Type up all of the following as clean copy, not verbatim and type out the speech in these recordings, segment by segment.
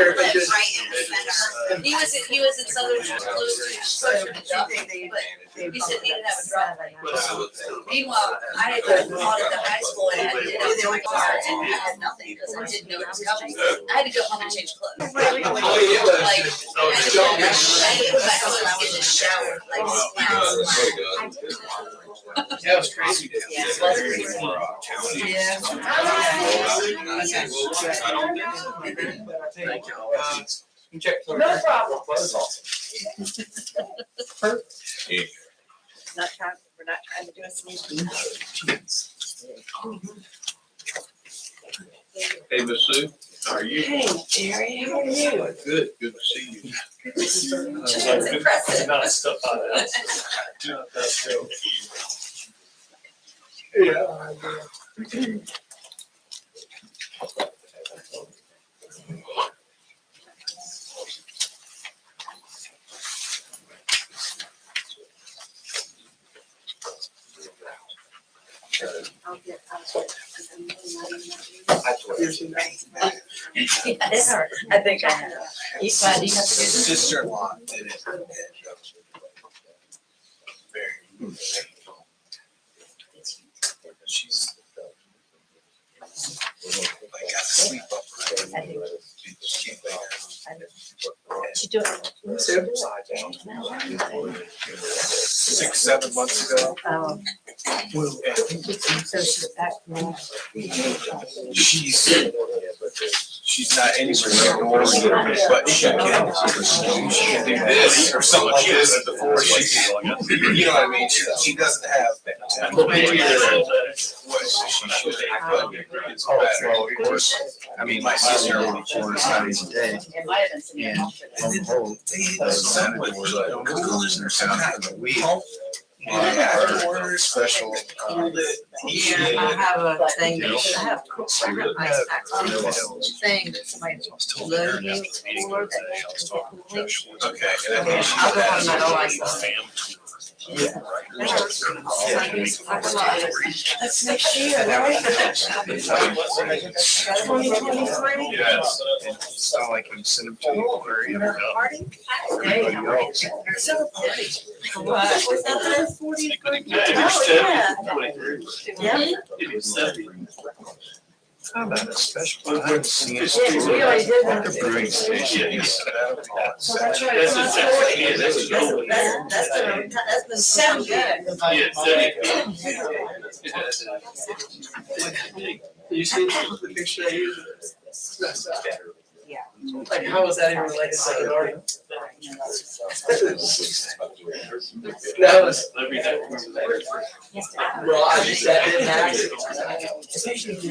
right in the center. He was in Southern he said he didn't have a drop. Meanwhile, I had taught at the high school and had to get out there and I had nothing because I didn't know it was coming. I had to go home and change clothes. Like, I had to put my clothes in the shower. Like, That was crazy. yeah, it was crazy. Thank you. You check. No problem. We're not trying to do a sneeze. Hey, Miss Sue, how are you? Hey, Jerry, how are you? Good, good to see you. It's impressive. Not stuff out of that. Do not that show. Yes, I think I have. You have to do this. Sister-in-law did it. Very. She's. I got to sleep up. She came back. She do it. 6, 7 months ago. So she's back now. She's not anywhere normal, but she can do this or something like this before you know what I mean? She doesn't have what she should have, but it's better. Of course, I mean, my sister only 4 Saturdays a day, It might have been some. and lo and behold, those senators lose their sound for the week. Our special, I have a thing, you know, I have so we really have thing that somebody loaded me for that. Okay. And then she I'll go has on my That's next year, right? 2023. Yes, it's not like you send them to the aquarium. Everybody else. Was that the 40th birthday? Yeah. How about a special? I haven't seen it. Yeah, we already did that. The brewing station. So that's right. That's been so good. You see the picture I used? Yeah. Like, how was that even related to the garden? That was. Well, I just, that didn't happen. Especially if you.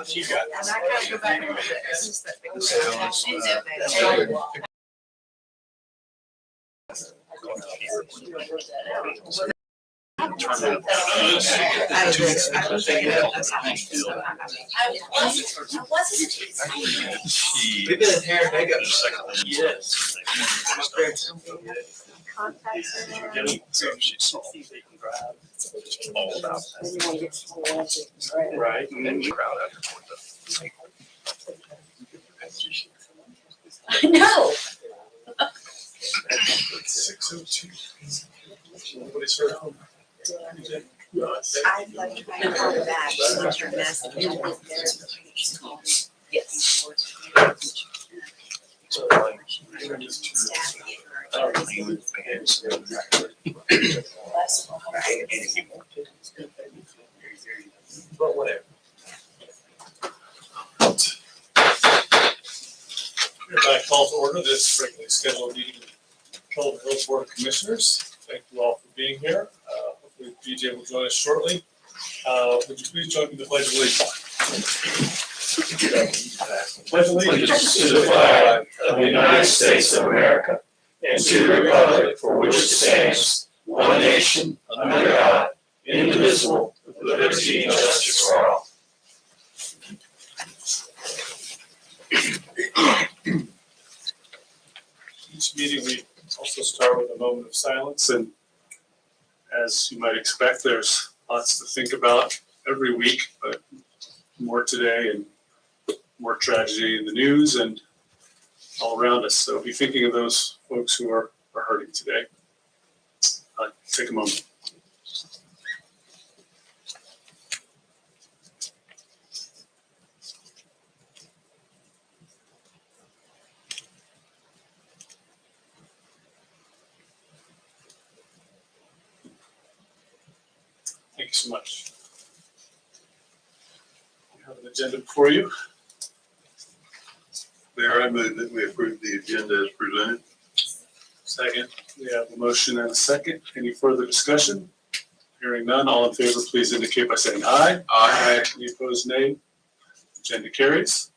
She got And I gotta go back over We've been in hair and makeup. Yes. All about that. Right. And then crowd out toward the. I know. 6:02. Nobody's heard of them. I'd like to call her back. Yes. But whatever. Hereby call to order this regularly scheduled meeting of the Kelvin Hills Board of Commissioners. Thank you all for being here. Hopefully BJ will join us shortly. Would you please join me in the pledge of allegiance? Pledge allegiance To the flag of the United States of America and to the republic for which it stands, one nation, under God, indivisible, with liberty and justice for all. Each meeting, we also start with a moment of silence and As you might expect, there's lots to think about every week, but more today and more tragedy in the news and all around us. So be thinking of those folks who are hurting today. Take a moment. Thank you so much. We have an agenda before you. Mayor, I move that we approve the agenda as presented. Second. We have a motion and a second. Any further discussion? Hearing none, all in favor, please indicate by saying aye. Aye. Any opposed, nay? Agenda carries.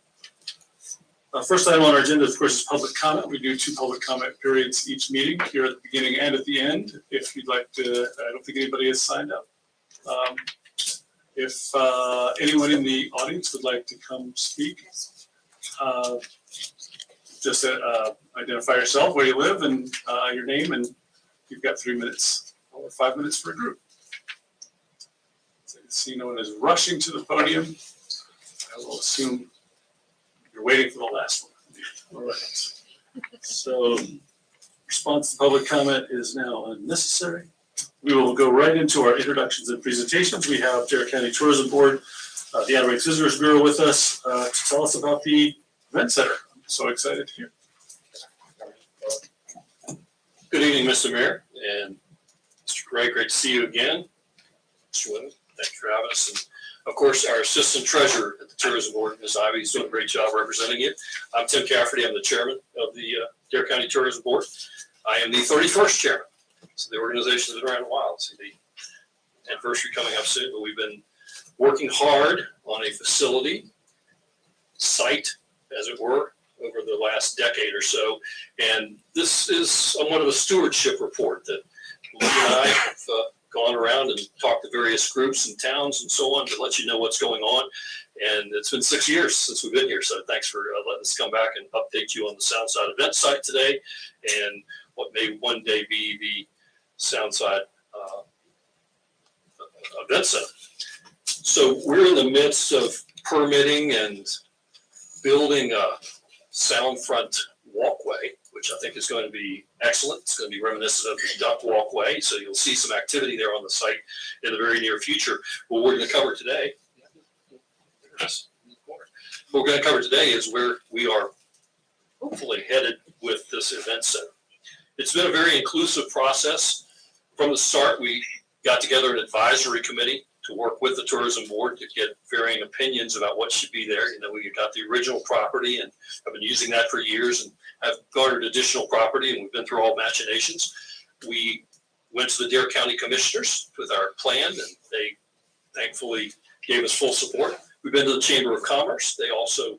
First item on our agenda, of course, is public comment. We do 2 public comment periods each meeting, here at the beginning and at the end. If you'd like to, I don't think anybody has signed up. If anyone in the audience would like to come speak, just identify yourself, where you live, and your name, and you've got 3 minutes or 5 minutes for a group. So I see no one is rushing to the podium. I will assume you're waiting for the last one. All right. So response to public comment is now unnecessary. We will go right into our introductions and presentations. We have Dare County Tourism Board, the Outer Banks Visitors Bureau with us to tell us about the event center. I'm so excited to hear. Good evening, Mr. Mayor and Mr. Gray. Great to see you again. Mr. Wood, thank you for having us. And of course, our Assistant Treasurer at the Tourism Board, Ms. Ivy, is doing a great job representing you. I'm Tim Cafferty. I'm the Chairman of the Dare County Tourism Board. I am the 31st Chairman. So the organization has been around a while. See the anniversary coming up soon, but we've been working hard on a facility site, as it were, over the last decade or so. And this is somewhat of a stewardship report that Lee and I have gone around and talked to various groups and towns and so on to let you know what's going on. And it's been 6 years since we've been here. So thanks for letting us come back and update you on the Soundside event site today and what may one day be the Soundside event center. So we're in the midst of permitting and building a sound front walkway, which I think is going to be excellent. It's going to be reminiscent of the duck walkway. So you'll see some activity there on the site in the very near future. What we're going to cover today, is where we are hopefully headed with this event center. It's been a very inclusive process. From the start, we got together an advisory committee to work with the tourism board to get varying opinions about what should be there. You know, we got the original property and have been using that for years and have garnered additional property, and we've been through all machinations. We went to the Dare County Commissioners with our plan, and they thankfully gave us full support. We've been to the Chamber of Commerce. They also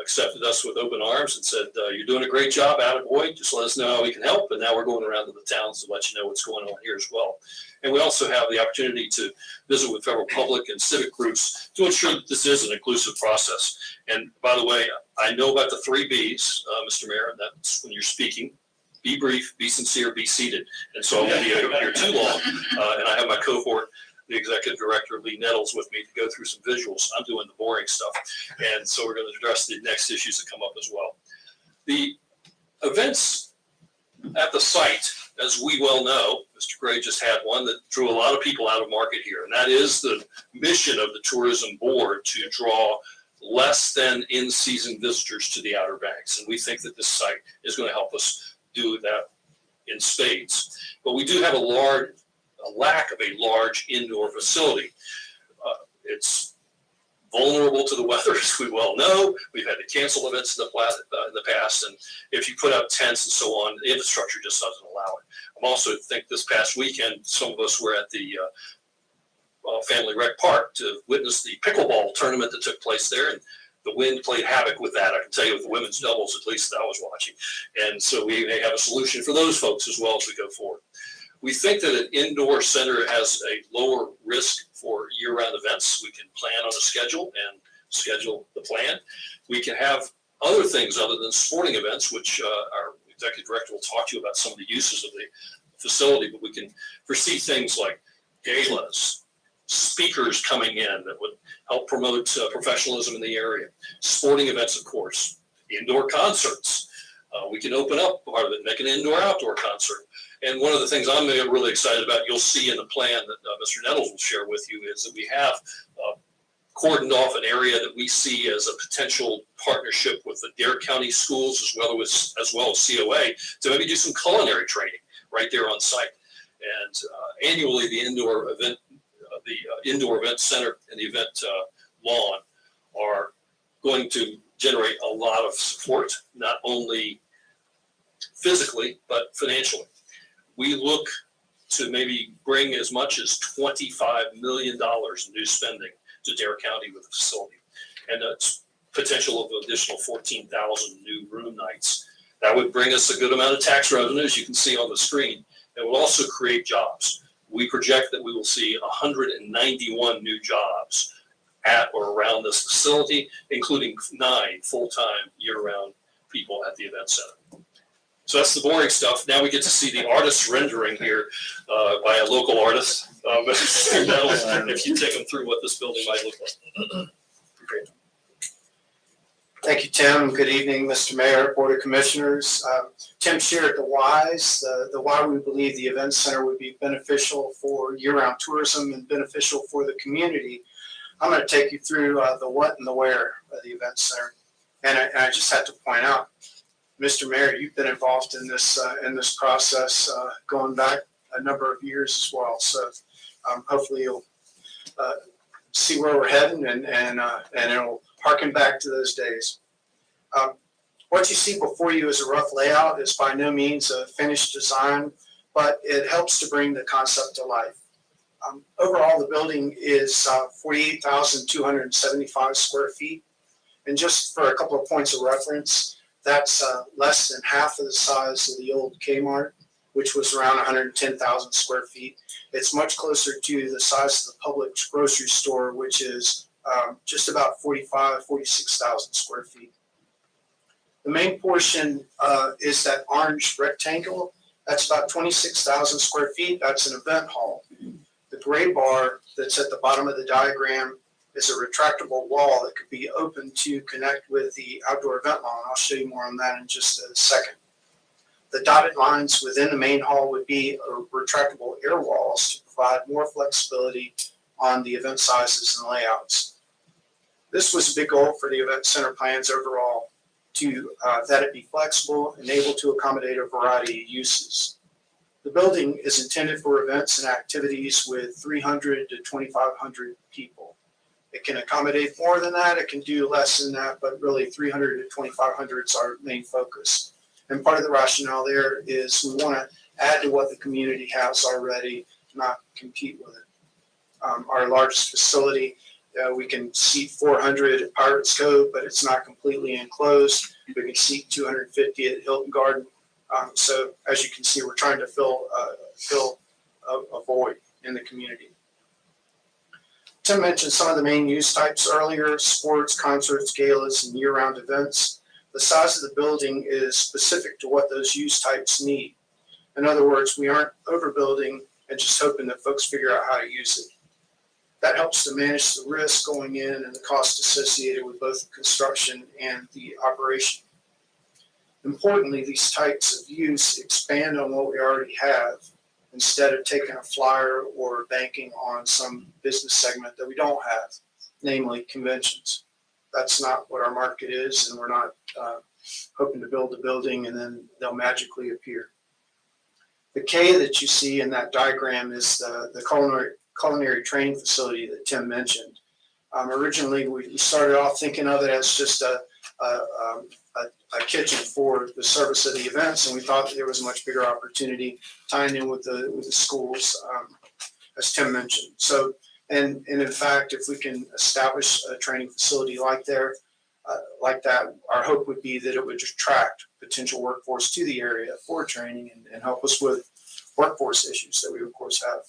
accepted us with open arms and said, you're doing a great job, attaboy, just let us know how we can help. And now we're going around to the towns to let you know what's going on here as well. And we also have the opportunity to visit with federal public and civic groups to ensure that this is an inclusive process. And by the way, I know about the 3 Bs, Mr. Mayor, and that's when you're speaking. Be brief, be sincere, be seated. And so I won't be here too long. And I have my cohort, the executive director, Lee Nettles, with me to go through some visuals. I'm doing the boring stuff. And so we're going to address the next issues that come up as well. The events at the site, as we well know, Mr. Gray just had one that drew a lot of people out of market here. And that is the mission of the tourism board, to draw less than in-season visitors to the Outer Banks. And we think that this site is going to help us do that in spades. But we do have a lack of a large indoor facility. It's vulnerable to the weather, as we well know. We've had to cancel events in the past, and if you put out tents and so on, the infrastructure just doesn't allow it. I also think this past weekend, some of us were at the Family Rec Park to witness the pickleball tournament that took place there, and the wind played havoc with that. I can tell you with the women's doubles, at least that I was watching. And so we may have a solution for those folks as well as we go forward. We think that an indoor center has a lower risk for year-round events. We can plan on a schedule and schedule the plan. We can have other things other than sporting events, which our executive director will talk to you about some of the uses of the facility, but we can foresee things like galas, speakers coming in that would help promote professionalism in the area, sporting events, of course, indoor concerts. We can open up part of it, make an indoor-outdoor concert. And one of the things I'm really excited about, you'll see in the plan that Mr. Nettles will share with you, is that we have cordoned off an area that we see as a potential partnership with the Dare County schools as well as COA to maybe do some culinary training right there on site. And annually, the indoor event center and the event lawn are going to generate a lot of support, not only physically, but financially. We look to maybe bring as much as $25 million in new spending to Dare County with the facility, and that's potential of additional 14,000 new room nights. That would bring us a good amount of tax revenue, as you can see on the screen. It will also create jobs. We project that we will see 191 new jobs at or around this facility, including 9 full-time year-round people at the event center. So that's the boring stuff. Now we get to see the artist's rendering here by a local artist. Mr. Nettles, if you take them through what this building might look like. Great. Thank you, Tim. Good evening, Mr. Mayor, Board of Commissioners. Tim shared the whys, the why we believe the event center would be beneficial for year-round tourism and beneficial for the community. I'm going to take you through the what and the where of the event center. And I just have to point out, Mr. Mayor, you've been involved in this process going back a number of years as well. So hopefully you'll see where we're heading and it'll harken back to those days. What you see before you is a rough layout. It's by no means a finished design, but it helps to bring the concept to life. Overall, the building is 48,275 square feet. And just for a couple of points of reference, that's less than half of the size of the old Kmart, which was around 110,000 square feet. It's much closer to the size of the Publix grocery store, which is just about 46,000 square feet. The main portion is that orange rectangle. That's about 26,000 square feet. That's an event hall. The gray bar that's at the bottom of the diagram is a retractable wall that could be opened to connect with the outdoor event lawn. I'll show you more on that in just a second. The dotted lines within the main hall would be retractable air walls to provide more flexibility on the event sizes and layouts. This was a big goal for the event center plans overall, to that it be flexible and able to accommodate a variety of uses. The building is intended for events and activities with 300 to 2,500 people. It can accommodate more than that, it can do less than that, but really 300 to 2,500 is our main focus. And part of the rationale there is we want to add to what the community has already, not compete with it. Our largest facility, we can seat 400 at Pirates Cove, but it's not completely enclosed. We can seat 250 at Hilton Garden. So as you can see, we're trying to fill a void in the community. Tim mentioned some of the main use types earlier: sports, concerts, galas, and year-round events. The size of the building is specific to what those use types need. In other words, we aren't overbuilding and just hoping that folks figure out how to use it. That helps to manage the risk going in and the cost associated with both the construction and the operation. Importantly, these types of use expand on what we already have instead of taking a flyer or banking on some business segment that we don't have, namely conventions. That's not what our market is, and we're not hoping to build a building and then they'll magically appear. The K that you see in that diagram is the culinary training facility that Tim mentioned. Originally, we started off thinking of it as just a kitchen for the service of the events, and we thought that there was a much bigger opportunity tying in with the schools, as Tim mentioned. So, and in fact, if we can establish a training facility like that, our hope would be that it would attract potential workforce to the area for training and help us with workforce issues that we of course have.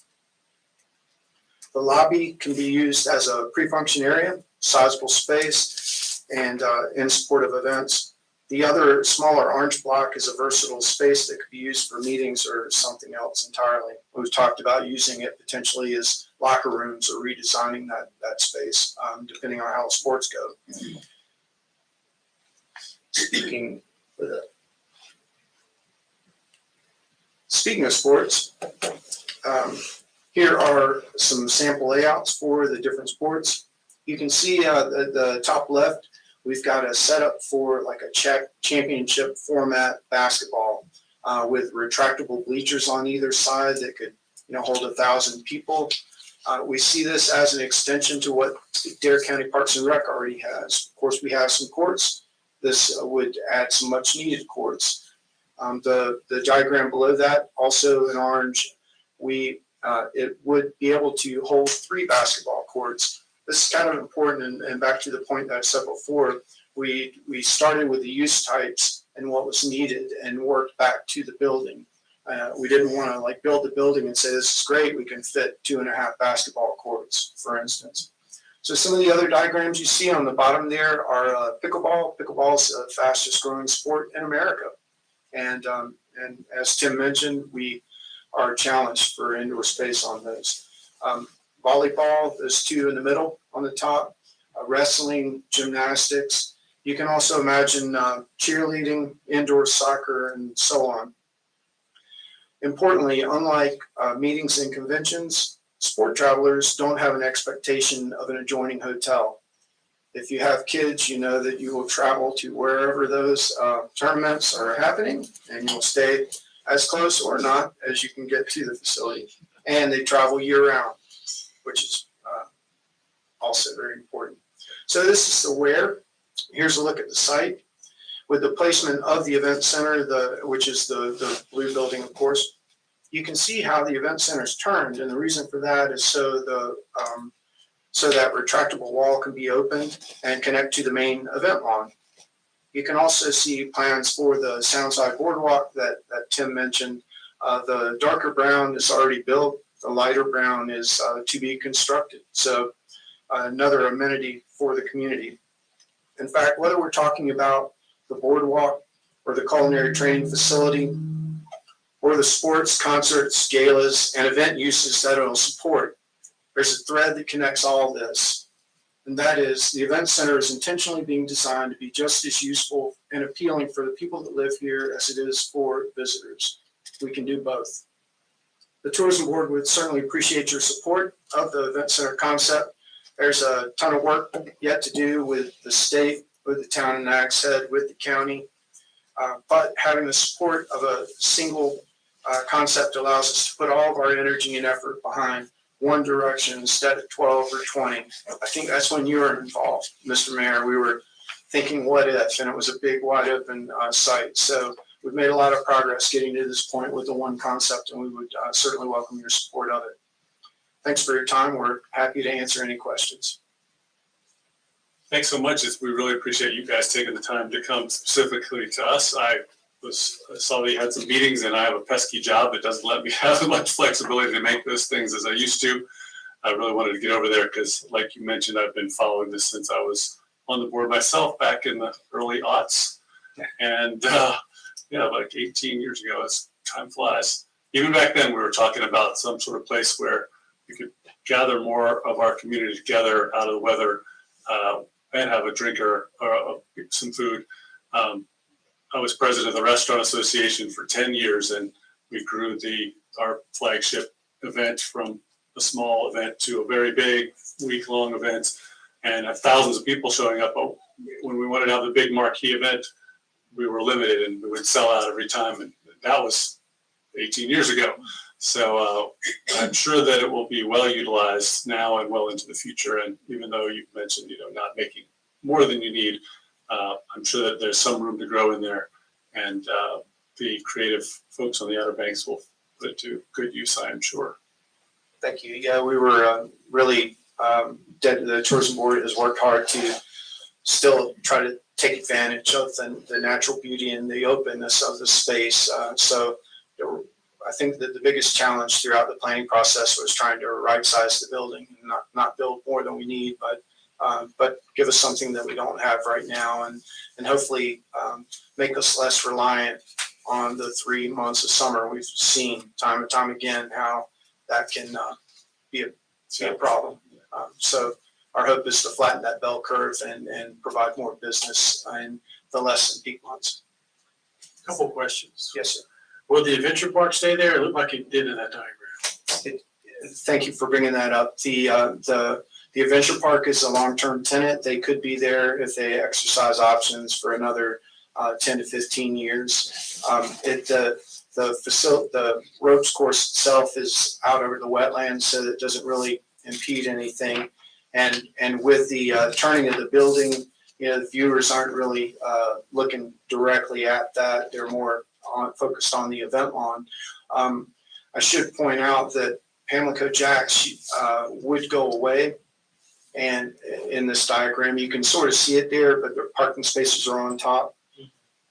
The lobby can be used as a pre-function area, sizable space, and in support of events. The other smaller orange block is a versatile space that could be used for meetings or something else entirely. We've talked about using it potentially as locker rooms or redesigning that space, depending on how sports go. Speaking of sports, here are some sample layouts for the different sports. You can see at the top left, we've got a setup for like a championship format basketball with retractable bleachers on either side that could, hold 1,000 people. We see this as an extension to what Dare County Parks and Rec already has. Of course, we have some courts. This would add some much needed courts. The diagram below that, also in orange, it would be able to hold 3 basketball courts. This is kind of important, and back to the point that I said before, we started with the use types and what was needed and worked back to the building. We didn't want to build the building and say, this is great, we can fit 2.5 basketball courts, for instance. So some of the other diagrams you see on the bottom there are pickleball. Pickleball is the fastest growing sport in America. And as Tim mentioned, we are challenged for indoor space on those. Volleyball, those 2 in the middle on the top, wrestling, gymnastics. You can also imagine cheerleading, indoor soccer, and so on. Importantly, unlike meetings and conventions, sport travelers don't have an expectation of an adjoining hotel. If you have kids, you know that you will travel to wherever those tournaments are happening, and you'll stay as close or not as you can get to the facility. And they travel year round, which is also very important. So this is the where. Here's a look at the site. With the placement of the event center, which is the blue building, of course, you can see how the event center is turned. And the reason for that is so that retractable wall can be opened and connect to the main event lawn. You can also see plans for the Soundside Boardwalk that Tim mentioned. The darker brown is already built. The lighter brown is to be constructed. So another amenity for the community. In fact, whether we're talking about the boardwalk or the culinary training facility or the sports, concerts, galas, and event uses that it'll support, there's a thread that connects all this. And that is the event center is intentionally being designed to be just as useful and appealing for the people that live here as it is for visitors. We can do both. The tourism board would certainly appreciate your support of the event center concept. There's a ton of work yet to do with the state, with the town of Nags Head, with the county. But having the support of a single concept allows us to put all of our energy and effort behind one direction instead of 12 or 20. I think that's when you were involved, Mr. Mayor. We were thinking what if, and it was a big wide open site. So we've made a lot of progress getting to this point with the one concept, and we would certainly welcome your support of it. Thanks for your time. We're happy to answer any questions. Thanks so much. We really appreciate you guys taking the time to come specifically to us. I saw that you had some meetings, and I have a pesky job that doesn't let me have as much flexibility to make those things as I used to. I really wanted to get over there because, like you mentioned, I've been following this since I was on the board myself back in the early aughts. And like 18 years ago, as time flies. Even back then, we were talking about some sort of place where we could gather more of our community together out of the weather and have a drink or some food. I was president of the Restaurant Association for 10 years, and we grew our flagship event from a small event to a very big week-long event, and have thousands of people showing up. But when we wanted to have the big marquee event, we were limited, and we would sell out every time, and that was 18 years ago. So I'm sure that it will be well utilized now and well into the future. And even though you've mentioned, not making more than you need, I'm sure that there's some room to grow in there, and the creative folks on the Outer Banks will put it to good use, I am sure. Thank you. Yeah, we were really, the tourism board has worked hard to still try to take advantage of the natural beauty and the openness of the space. So I think that the biggest challenge throughout the planning process was trying to right size the building and not build more than we need, but but give us something that we don't have right now, and hopefully make us less reliant on the 3 months of summer. We've seen time and time again how that can be a problem. So our hope is to flatten that bell curve and provide more business in the less than peak months. Couple of questions. Yes, sir. Will the adventure park stay there? It looked like it did in that diagram. Thank you for bringing that up. The adventure park is a long-term tenant. They could be there if they exercise options for another 10 to 15 years. The ropes course itself is out over the wetlands, so it doesn't really impede anything. And with the turning of the building, the viewers aren't really looking directly at that. They're more focused on the event lawn. I should point out that Pamlico Jacks would go away. And in this diagram, you can sort of see it there, but the parking spaces are on top.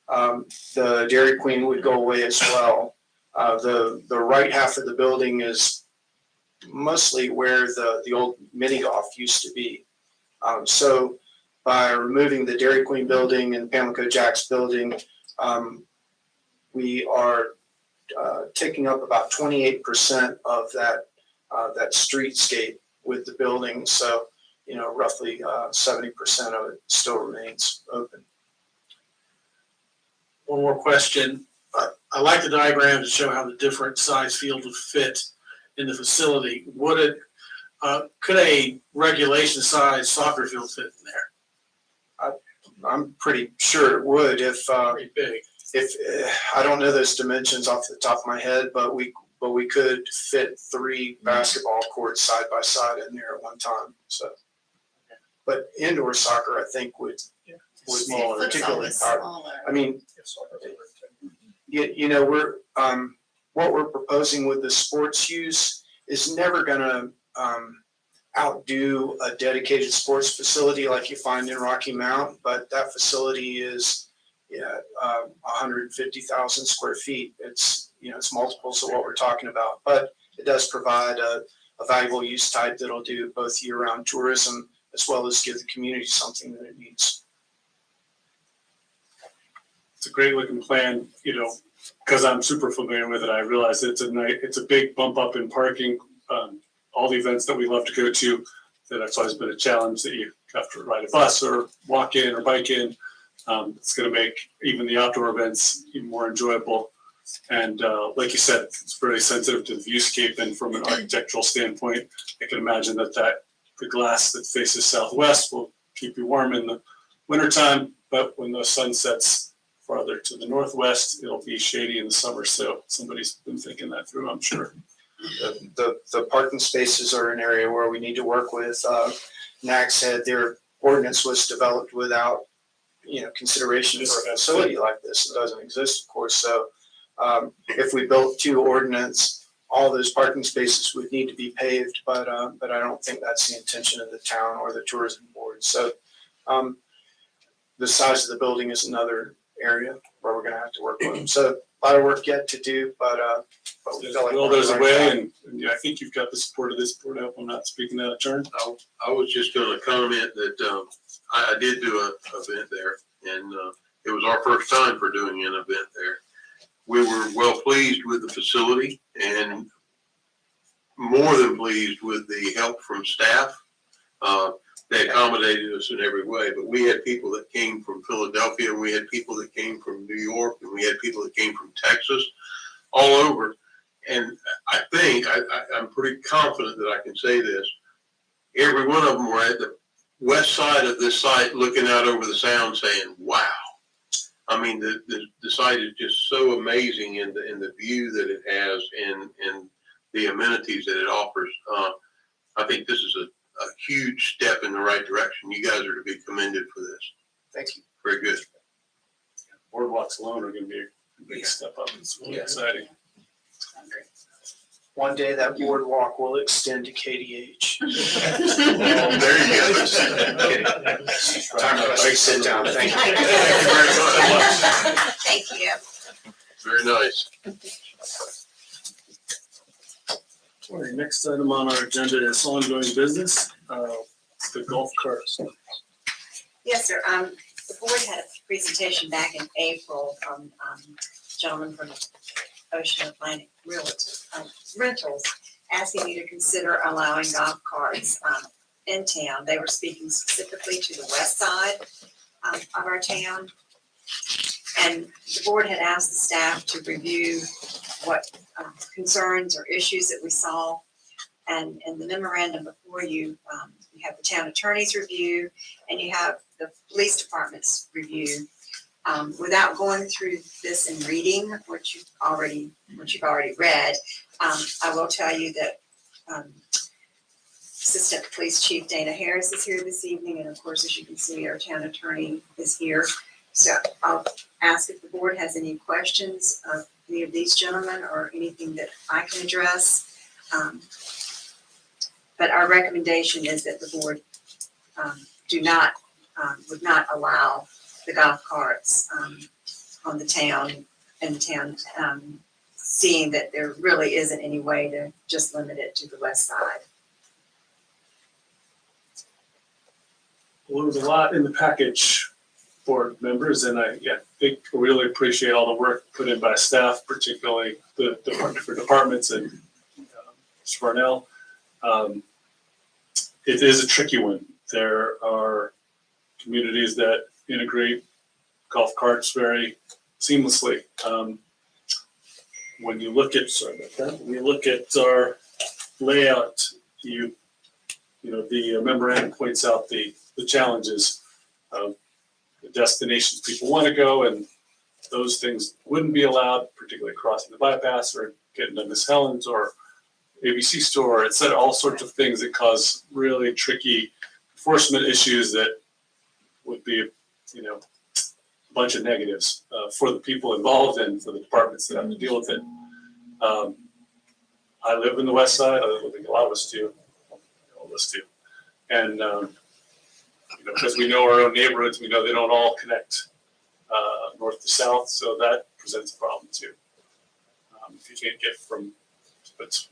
The Dairy Queen would go away as well. The right half of the building is mostly where the old mini golf used to be. So by removing the Dairy Queen building and Pamlico Jacks building, we are taking up about 28% of that streetscape with the building. So, roughly 70% of it still remains open. One more question. I like the diagram to show how the different size field would fit in the facility. Could a regulation size soccer field fit in there? I'm pretty sure it would Pretty big. if I don't know those dimensions off the top of my head, but we could fit 3 basketball courts side by side in there at one time. So, but indoor soccer, I think, would be particularly powerful. I mean, we're what we're proposing with the sports use is never going to outdo a dedicated sports facility like you find in Rocky Mount, but that facility is 150,000 square feet. It's multiples of what we're talking about, but it does provide a valuable use type that'll do both year-round tourism as well as give the community something that it needs. It's a great looking plan, because I'm super familiar with it. I realize it's a big bump up in parking. All the events that we love to go to, that's always been a challenge that you have to ride a bus or walk in or bike in. It's going to make even the outdoor events even more enjoyable. And like you said, it's very sensitive to the viewscape. And from an architectural standpoint, I can imagine that the glass that faces southwest will keep you warm in the wintertime, but when the sun sets farther to the northwest, it'll be shady in the summer. So somebody's been thinking that through, I'm sure. The parking spaces are an area where we need to work with. Nags Head, their ordinance was developed without consideration for a facility like this. It doesn't exist, of course. So if we built 2 ordinance, all those parking spaces would need to be paved, but I don't think that's the intention of the town or the tourism board. So the size of the building is another area where we're going to have to work with them. So a lot of work yet to do, but we feel like there's a way, and I think you've got the support of this board. I hope I'm not speaking out of turn. I was just going to comment that I did do an event there, and it was our first time for doing an event there. We were well pleased with the facility and more than pleased with the help from staff. They accommodated us in every way, but we had people that came from Philadelphia, and we had people that came from New York, and we had people that came from Texas, all over. And I think, I'm pretty confident that I can say this, every one of them were at the west side of this site looking out over the sound saying, wow. I mean, the site is just so amazing in the view that it has and the amenities that it offers. I think this is a huge step in the right direction. You guys are to be commended for this. Thank you. Very good. Boardwalks alone are going to be a big step up. It's really exciting. One day that boardwalk will extend to KDH. There you go. Time for us to sit down. Thank you. Thank you very much. Thank you. Very nice. All right, next item on our agenda is ongoing business. the golf carts. Yes, sir. The board had a presentation back in April from, gentleman from Ocean Atlantic Rentals, asking you to consider allowing golf carts, in town. They were speaking specifically to the west side, of our town. And the board had asked the staff to review what, concerns or issues that we saw. And in the memorandum before you, you have the town attorney's review and you have the police department's review. Without going through this and reading what you've already read, I will tell you that Assistant Police Chief Dana Harris is here this evening, and of course, as you can see, our town attorney is here. So I'll ask if the board has any questions of any of these gentlemen or anything that I can address. But our recommendation is that the board would not allow the golf carts on the town, in the town, seeing that there really isn't any way to just limit it to the west side. Well, there was a lot in the package, board members, and I think we really appreciate all the work put in by staff, particularly the different departments and Mr. Farnell. It is a tricky one. There are communities that integrate golf carts very seamlessly. When you look at, when you look at our layout, the memorandum points out the challenges of the destinations people want to go, and those things wouldn't be allowed, particularly crossing the bypass or getting to Miss Helen's or ABC store. It said all sorts of things that cause really tricky enforcement issues that would be, a bunch of negatives for the people involved and for the departments that have to deal with it. I live in the west side. I think a lot of us do. All of us do. And because we know our own neighborhoods, we know they don't all connect north to south, so that presents a problem too. If you can't get from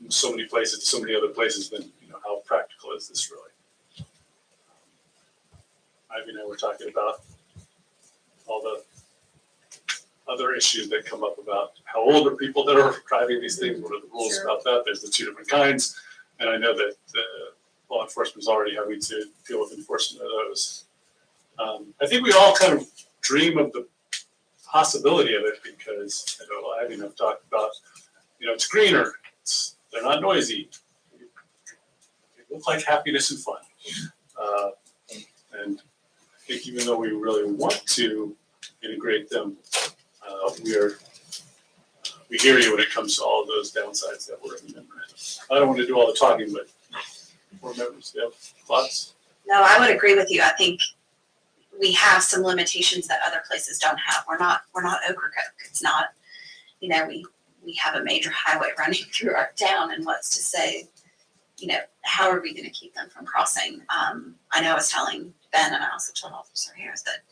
so many places to so many other places, then how practical is this really? Ivy and I were talking about all the other issues that come up about how old are people that are driving these things, what are the rules about that? There's the two different kinds, and I know that law enforcement is already having to deal with enforcement of those. I think we all kind of dream of the possibility of it because Ivy and I've talked about, it's greener, they're not noisy, they look like happiness and fun. And I think even though we really want to integrate them, we hear you when it comes to all of those downsides that we're in the memorandum. I don't want to do all the talking, but board members, do you have thoughts? No, I would agree with you. I think we have some limitations that other places don't have. We're not Ocracoke. It's not, we have a major highway running through our town, and what's to say, how are we going to keep them from crossing? I know I was telling Ben, and I also told Officer Harris that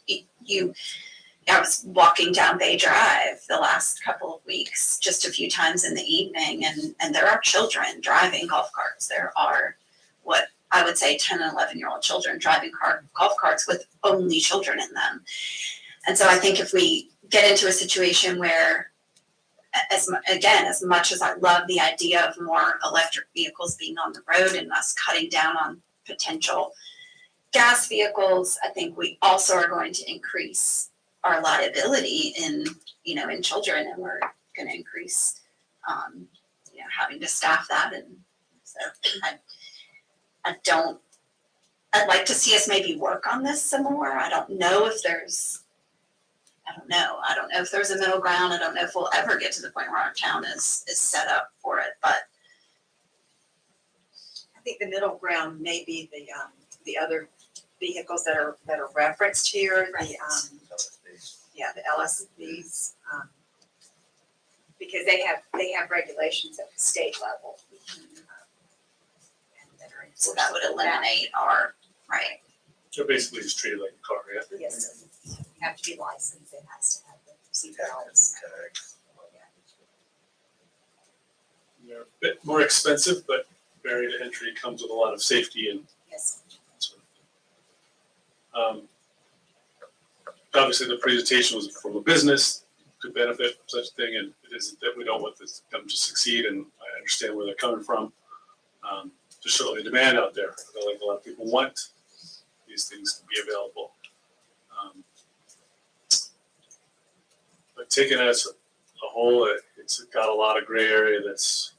I was walking down Bay Drive the last couple of weeks, just a few times in the evening, and there are children driving golf carts. There are what I would say 10 and 11-year-old children driving golf carts with only children in them. And so I think if we get into a situation where, as much as I love the idea of more electric vehicles being on the road and us cutting down on potential gas vehicles, I think we also are going to increase our liability in children, and we're going to increase, having to staff that. And so I'd like to see us maybe work on this some more. I don't know if there's a middle ground. I don't know if we'll ever get to the point where our town is set up for it, but I think the middle ground may be the other vehicles that are referenced here, Right. the LSVs, because they have regulations at the state level. so that would eliminate our, right. So basically just treat it like a car, yeah? Yes, you have to be licensed, it has to have the seatbelts. They're a bit more expensive, but barrier to entry comes with a lot of safety and Yes. sort of Obviously, the presentation was from a business to benefit from such a thing, and it isn't that we don't want this them to succeed, and I understand where they're coming from. There's certainly demand out there. I feel like a lot of people want these things to be available. But taken as a whole, it's got a lot of gray area that's,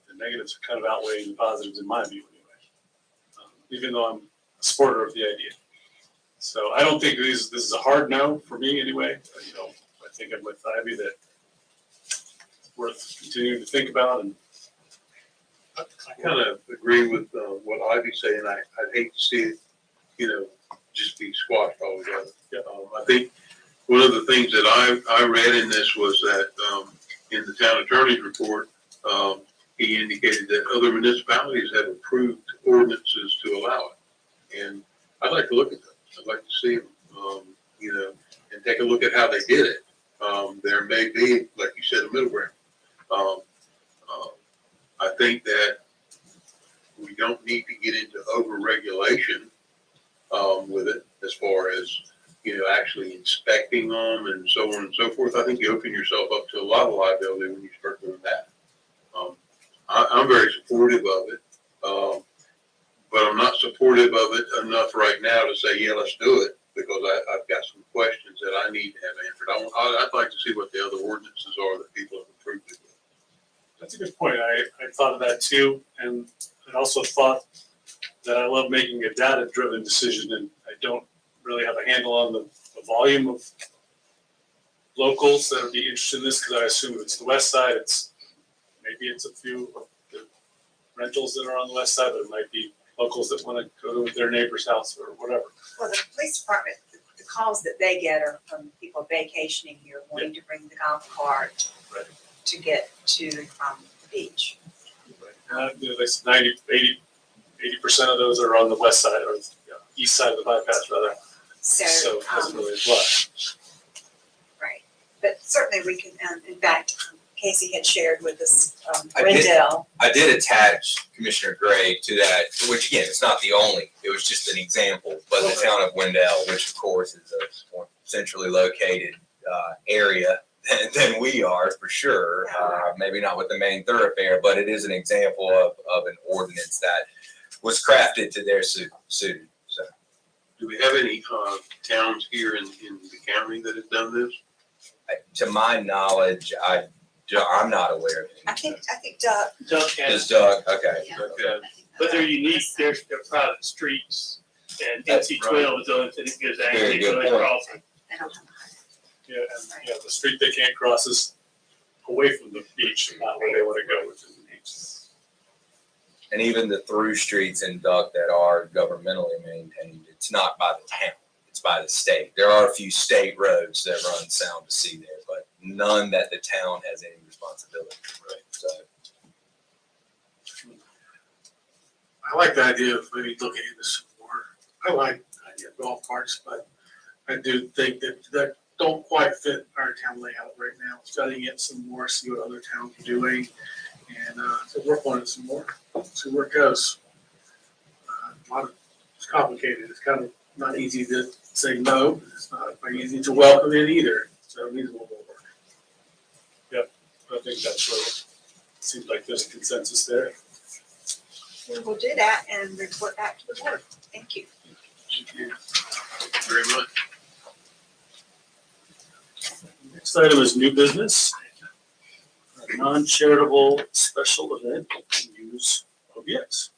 the negatives are kind of outweighing the positives in my view anyway. Even though I'm a supporter of the idea. So I don't think this is a hard no for me anyway. You know, I think I'm with Ivy that it's worth continuing to think about. And I kind of agree with what Ivy's saying. I'd hate to see it, you know, just be squashed altogether. I think one of the things that I read in this was that in the town attorney's report, he indicated that other municipalities have approved ordinances to allow it. And I'd like to look at those. I'd like to see them, you know, and take a look at how they did it. There may be, like you said, a middle ground. I think that we don't need to get into over-regulation with it as far as, you know, actually inspecting them and so on and so forth. I think you open yourself up to a lot of liability when you start doing that. I'm very supportive of it, but I'm not supportive of it enough right now to say, yeah, let's do it, because I've got some questions that I need to have answered. I'd like to see what the other ordinances are that people have approved it with. that's a good point. I thought of that too. And I also thought that I love making a data-driven decision, and I don't really have a handle on the volume of locals that would be interested in this, because I assume if it's the west side, maybe it's a few of the rentals that are on the west side, but it might be locals that want to go to their neighbor's house or whatever. Well, the police department, the calls that they get are from people vacationing here, wanting to bring the golf cart Right. to get to the beach. You know, they said 80% of those are on the west side, or east side of the bypass rather. So it doesn't really apply. Right, but certainly we can, in fact, Casey had shared with us, I did. Wendell. I did attach Commissioner Gray to that, which again, it's not the only, it was just an example, but the town of Wendell, which of course is a more centrally located area than we are, for sure. Maybe not with the main thoroughfare, but it is an example of an ordinance that was crafted to their suit. So, Do we have any towns here in the county that have done this? to my knowledge, I'm not aware of I any. think Doug, Doug has, Is Doug, okay. Yeah. Okay. but they're unique, they're private streets, and NC 12 is the only thing that gives Very access good to point. crossing. They don't have Yeah, and the street they can't cross is away from the beach, not where they want to go, which is the beach. And even the through streets in Duck that are governmentally maintained, it's not by the town, it's by the state. There are a few state roads that run Sound to Sea there, but none that the town has any responsibility for. So, I like the idea of maybe looking into some more. I like the idea of golf carts, but I do think that don't quite fit our town layout right now. Studying it some more, see what other towns are doing, and to work on it some more, see where it goes. It's complicated. It's kind of not easy to say no. It's not very easy to welcome it either. So it needs a little more work. I think that's what it seems like there's a consensus there. we will do that and report back to the board. Thank you. Thank you very much. Next item is new business. A non-charitable special event, use OBX.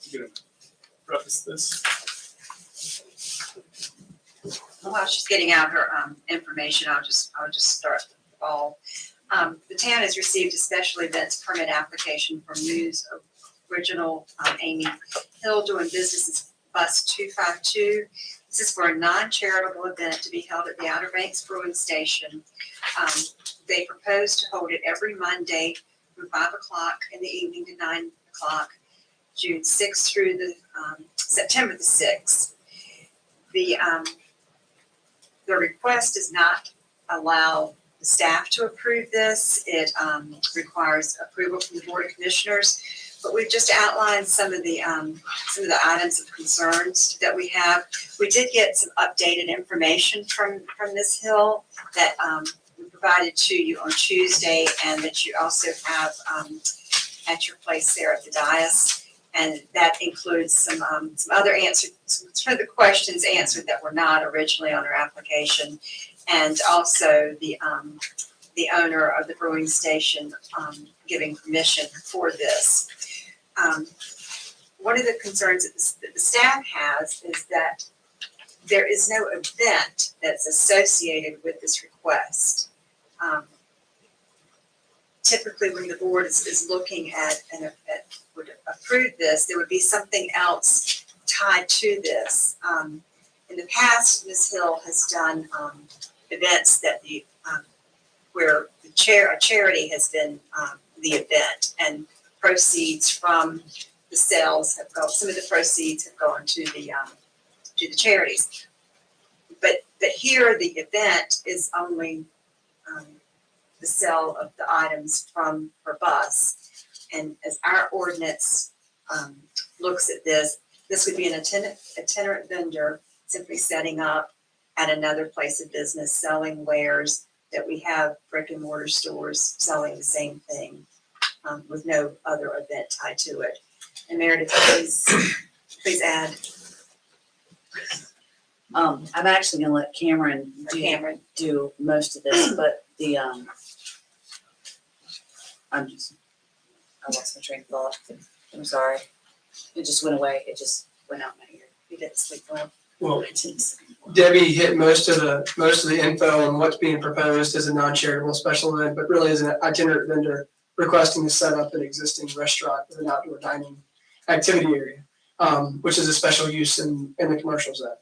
You gonna preface this? While she's getting out her information, I'll just start the ball. The town has received a special events permit application from News Original Amy Hill doing business as Bus 252. This is for a non-charitable event to be held at the Outer Banks Brewing Station. They propose to hold it every Monday from 5 o'clock in the evening to 9 o'clock, June 6th through the September the 6th. The request does not allow the staff to approve this. It requires approval from the Board of Commissioners. but we've just outlined some of the items of concerns that we have. We did get some updated information from Ms. Hill that, we provided to you on Tuesday and that you also have, at your place there at the dais. And that includes some other answers, some of the questions answered that were not originally on our application. And also the owner of the brewing station, giving permission for this. One of the concerns that the staff has is that there is no event that's associated with this request. Typically, when the board is looking at and would approve this, there would be something else tied to this. In the past, Ms. Hill has done events that where a charity has been the event, and proceeds from the sales have gone. Some of the proceeds have gone to the charities. But here, the event is only the sale of the items from her bus. And as our ordinance looks at this, this would be an itinerant vendor simply setting up at another place of business, selling wares that we have brick and mortar stores selling the same thing with no other event tied to it. And Meredith, please add. I'm actually gonna let Cameron do most of this, but I lost my train of thought. I'm sorry. It just went away. It just went out my ear. You didn't sleep well. Well, Debbie hit most of the info on what's being proposed as a non-charitable special event, but really as an itinerant vendor requesting to set up an existing restaurant with an outdoor dining activity area, which is a special use in the commercial zone.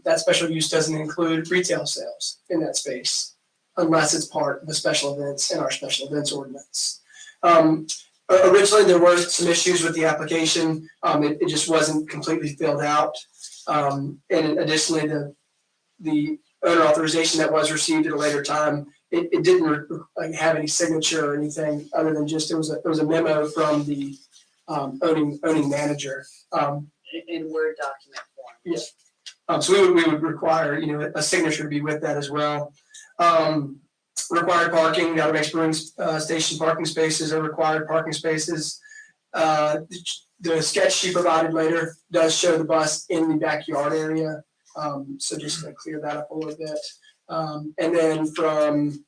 That special use doesn't include retail sales in that space unless it's part of the special events in our special events ordinance. Originally, there were some issues with the application. It just wasn't completely filled out. And additionally, the owner authorization that was received at a later time, it didn't have any signature or anything other than just it was a memo from the owning manager. In Word document form. Yeah. So we would require a signature to be with that as well. Required parking, the Outer Banks Brewing Station parking spaces are required parking spaces. The sketch she provided later does show the bus in the backyard area. So just to clear that up a little bit. And then from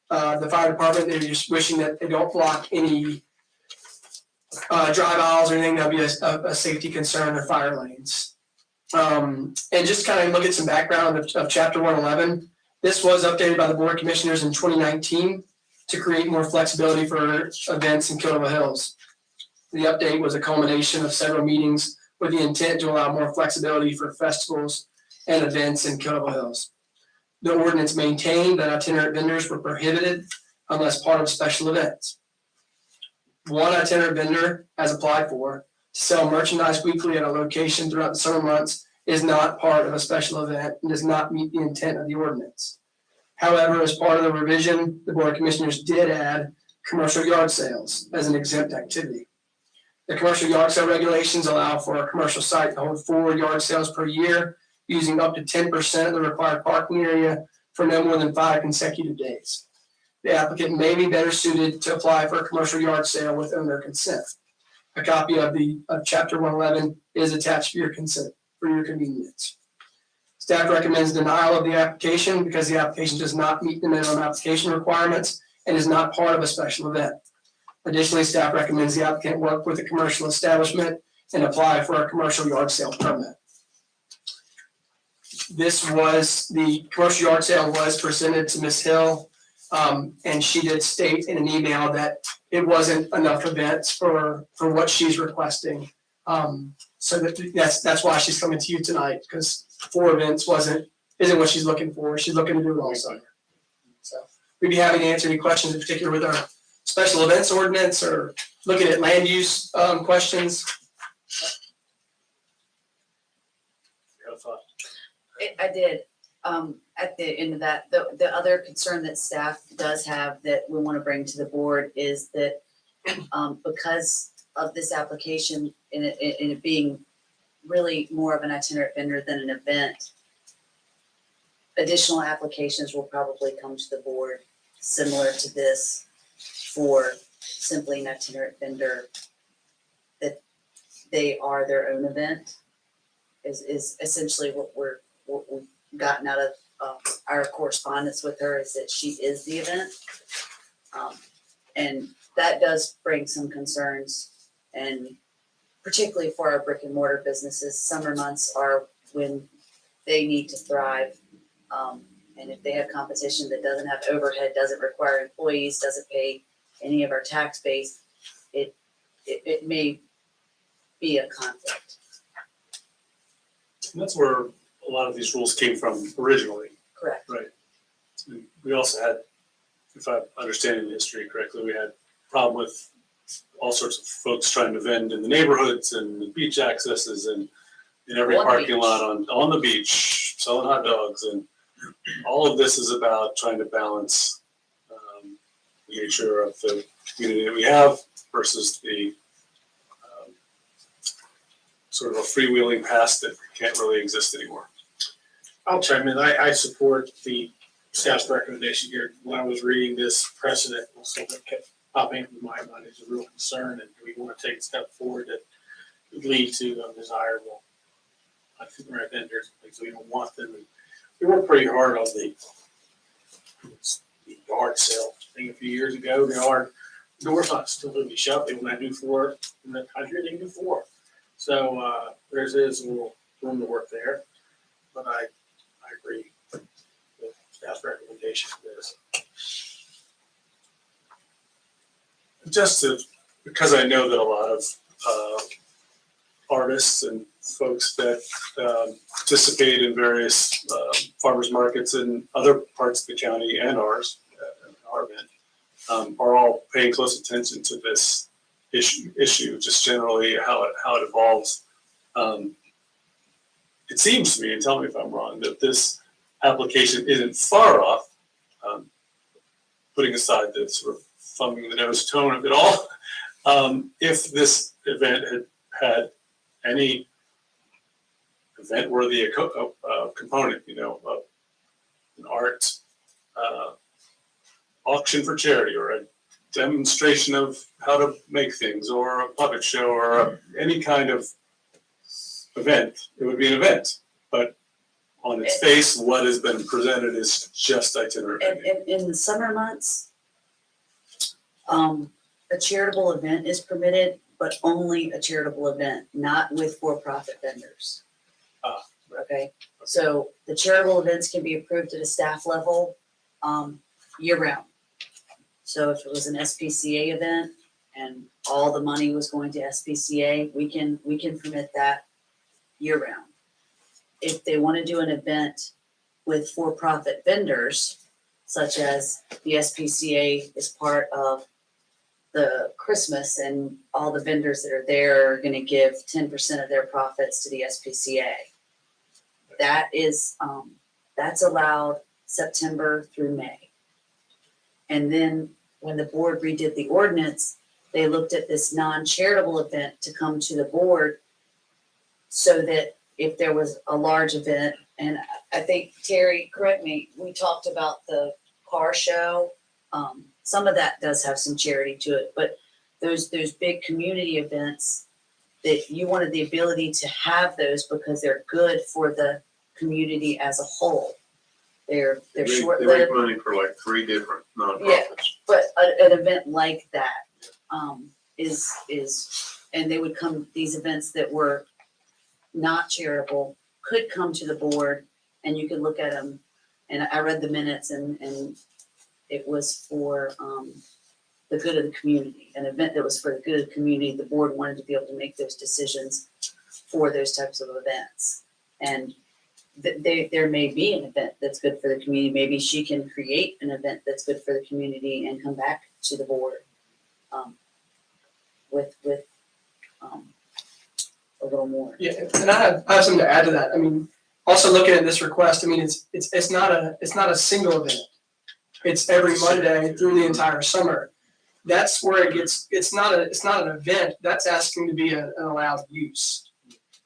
the fire department, they're just wishing that they don't block any drive aisles or anything that would be a safety concern or fire lanes. And just kind of look at some background of Chapter 111. This was updated by the Board of Commissioners in 2019 to create more flexibility for events in Kildover Hills. The update was a culmination of several meetings with the intent to allow more flexibility for festivals and events in Kildover Hills. The ordinance maintained that itinerant vendors were prohibited unless part of special events. One itinerant vendor has applied for to sell merchandise weekly at a location throughout the summer months is not part of a special event and does not meet the intent of the ordinance. However, as part of the revision, the Board of Commissioners did add commercial yard sales as an exempt activity. The commercial yard sale regulations allow for a commercial site to hold 4 yard sales per year, using up to 10% of the required parking area for no more than 5 consecutive days. The applicant may be better suited to apply for a commercial yard sale with owner consent. A copy of Chapter 111 is attached to your consent for your convenience. Staff recommends denial of the application because the application does not meet the minimum application requirements and is not part of a special event. Additionally, staff recommends the applicant work with a commercial establishment and apply for a commercial yard sale permit. The commercial yard sale was presented to Ms. Hill, and she did state in an email that it wasn't enough events for what she's requesting. So that's why she's coming to you tonight, because 4 events isn't what she's looking for. She's looking to do it all summer. So we'd be happy to answer any questions in particular with our special events ordinance or looking at land use questions. I did. At the end of that, the other concern that staff does have that we want to bring to the board is that because of this application in it being really more of an itinerant vendor than an event, additional applications will probably come to the board similar to this for simply an itinerant vendor, that they are their own event, is essentially what we've gotten out of our correspondence with her, is that she is the event. And that does bring some concerns, and particularly for our brick and mortar businesses, summer months are when they need to thrive. And if they have competition that doesn't have overhead, doesn't require employees, doesn't pay any of our tax base, it may be a conflict. And that's where a lot of these rules came from originally. Correct. Right. And we also had, if I'm understanding the history correctly, we had a problem with all sorts of folks trying to vend in the neighborhoods and the beach accesses and in every On the parking beach. lot on the beach, selling hot dogs. And all of this is about trying to balance the nature of the community that we have versus the sort of a freewheeling past that can't really exist anymore. I'll chime in. I support the staff's recommendation here. When I was reading this precedent, something kept popping into my mind as a real concern, and we want to take a step forward that would lead to undesirable itinerant vendors, because we don't want them. And we worked pretty hard on the yard sale thing a few years ago. The yard doors not still to be shut. They want to do 4 in the country. They can do 4. So there's a little room to work there, but I agree with staff's recommendation for this. Because I know that a lot of artists and folks that participate in various farmers markets in other parts of the county and ours, our event, are all paying close attention to this issue, just generally how it evolves. It seems to me, and tell me if I'm wrong, that this application isn't far off, putting aside the sort of thumbing the nose tone of it all. If this event had any event-worthy component, an art auction for charity, or a demonstration of how to make things, or a puppet show, or any kind of event, it would be an event. But on its face, what has been presented is just itinerant. And in the summer months, a charitable event is permitted, but only a charitable event, not with for-profit vendors. Okay, so the charitable events can be approved at a staff level year-round. So if it was an SPCA event and all the money was going to SPCA, we can permit that year-round. If they want to do an event with for-profit vendors, such as the SPCA is part of the Christmas and all the vendors that are there are going to give 10% of their profits to the SPCA. That is, that's allowed September through May. And then when the board redid the ordinance, they looked at this non-charitable event to come to the board so that if there was a large event, and I think, Terry, correct me, we talked about the car show. Some of that does have some charity to it, but those big community events that you wanted the ability to have those because they're good for the community as a whole. They're They short-lived. make money for like 3 different nonprofits. But an event like that is, and they would come, these events that were not charitable could come to the board and you could look at them. And I read the minutes and it was for the good of the community, an event that was for the good of the community. The board wanted to be able to make those decisions for those types of events. And there may be an event that's good for the community. Maybe she can create an event that's good for the community and come back to the board with a little more. Yeah, and I have something to add to that. I mean, also looking at this request, I mean, it's not a single event. It's every Monday through the entire summer. that's where it's not an event, that's asking to be an allowed use.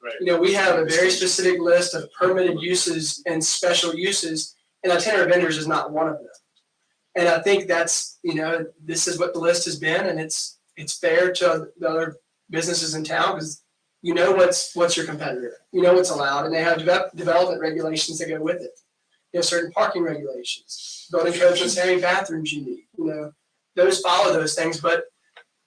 Right. You know, we have a very specific list of permitted uses and special uses, and itinerant vendors is not one of them. And I think that's, you know, this is what the list has been, and it's fair to the other businesses in town, because you know what's your competitor, you know what's allowed, and they have development regulations that go with it. You have certain parking regulations, building codes and how many bathrooms you need, you know, those follow those things, but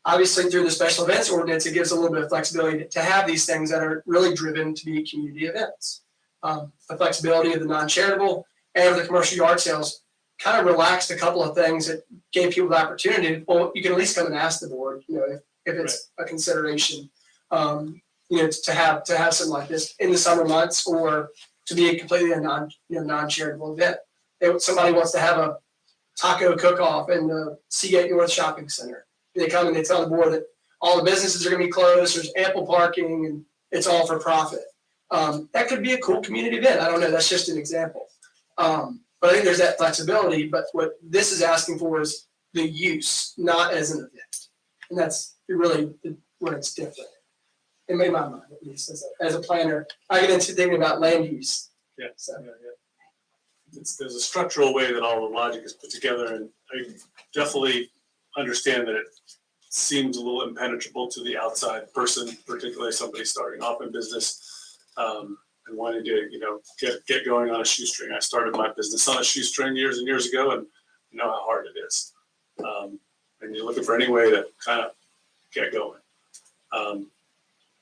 obviously through the special events ordinance, it gives a little bit of flexibility to have these things that are really driven to be community events. The flexibility of the non-charitable and of the commercial yard sales kind of relaxed a couple of things that gave people the opportunity. Well, you can at least come and ask the board, you know, if it's a consideration, you know, to have something like this in the summer months, or to be a completely non-charitable event. If somebody wants to have a taco cook-off in the Seagate North Shopping Center, they come and they tell the board that all the businesses are going to be closed, there's ample parking, and it's all for profit. That could be a cool community event. I don't know. That's just an example. But I think there's that flexibility. But what this is asking for is the use, not as an event. And that's really where it's different. In my mind, at least, as a planner, I get into thinking about land use. Yeah. So. Yeah. There's a structural way that all the logic is put together, and I definitely understand that it seems a little impenetrable to the outside person, particularly somebody starting off in business, and wanting to, you know, get going on a shoestring. I started my business on a shoestring years and years ago, and you know how hard it is. And you're looking for any way to kind of get going.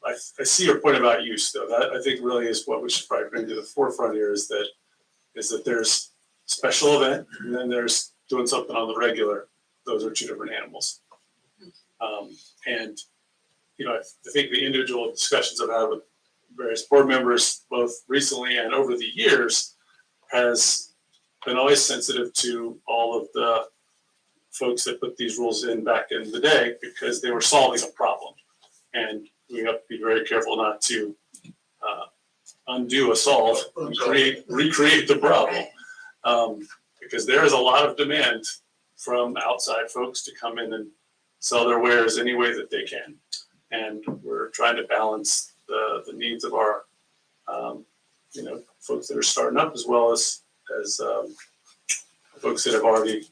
I see your point about use, though. That I think really is what we should probably bring to the forefront here, is that there's special event and then there's doing something on the regular. Those are two different animals. And, you know, I think the individual discussions I've had with various board members, both recently and over the years, has been always sensitive to all of the folks that put these rules in back in the day, because they were solving a problem. And we have to be very careful not to undo a solve, recreate the problem. Because there is a lot of demand from outside folks to come in and sell their wares any way that they can. And we're trying to balance the needs of our, you know, folks that are starting up, as well as folks that have already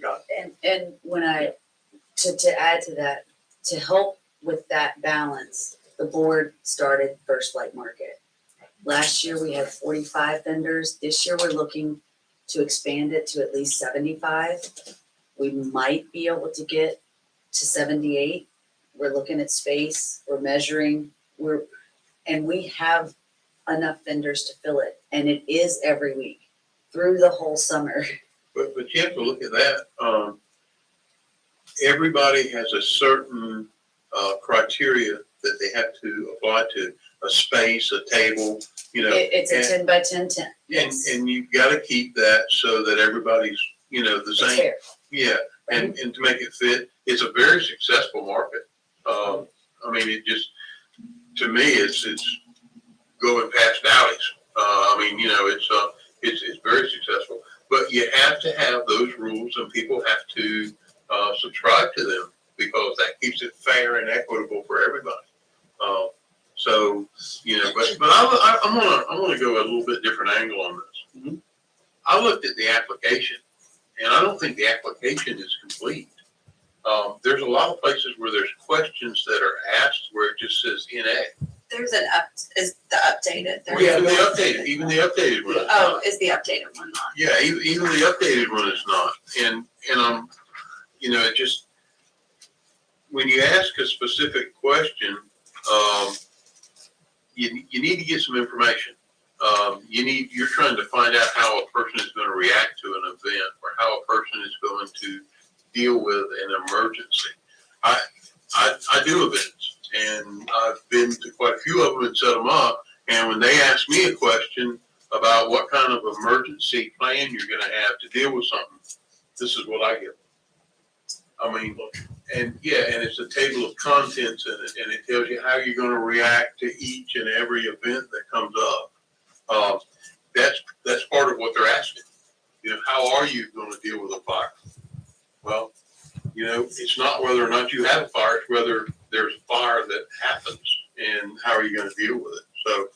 got. And when to add to that, to help with that balance, the board started First Light Market. Last year we had 45 vendors. This year we're looking to expand it to at least 75. We might be able to get to 78. We're looking at space, we're measuring, and we have enough vendors to fill it. And it is every week through the whole summer. But you have to look at that. Everybody has a certain criteria that they have to apply to: a space, a table, you know. It's a 10 by 10 tent. Yes. And you've got to keep that so that everybody's, you know, the It's same. fair. Yeah, and to make it fit, it's a very successful market. I mean, it just, to me, it's going past alleys. I mean, you know, it's very successful. But you have to have those rules, and people have to subscribe to them, because that keeps it fair and equitable for everybody. So, you know, but I'm gonna go a little bit different angle on this. Mm-hmm. I looked at the application, and I don't think the application is complete. There's a lot of places where there's questions that are asked where it just says NA. There's is the updated. There Yeah, is- even the updated one. Oh, is the updated one not? Yeah, even the updated one is not. And you know, it just, when you ask a specific question, you need to get some information. You're trying to find out how a person is going to react to an event, or how a person is going to deal with an emergency. I do events, and I've been to quite a few of them and set them up. And when they ask me a question about what kind of emergency plan you're going to have to deal with something, this is what I give. I mean, and it's a table of contents in it, and it tells you how you're going to react to each and every event that comes up. That's part of what they're asking. You know, how are you going to deal with a fire? Well, You know, it's not whether or not you have a fire, it's whether there's a fire that happens and how are you gonna deal with it. So,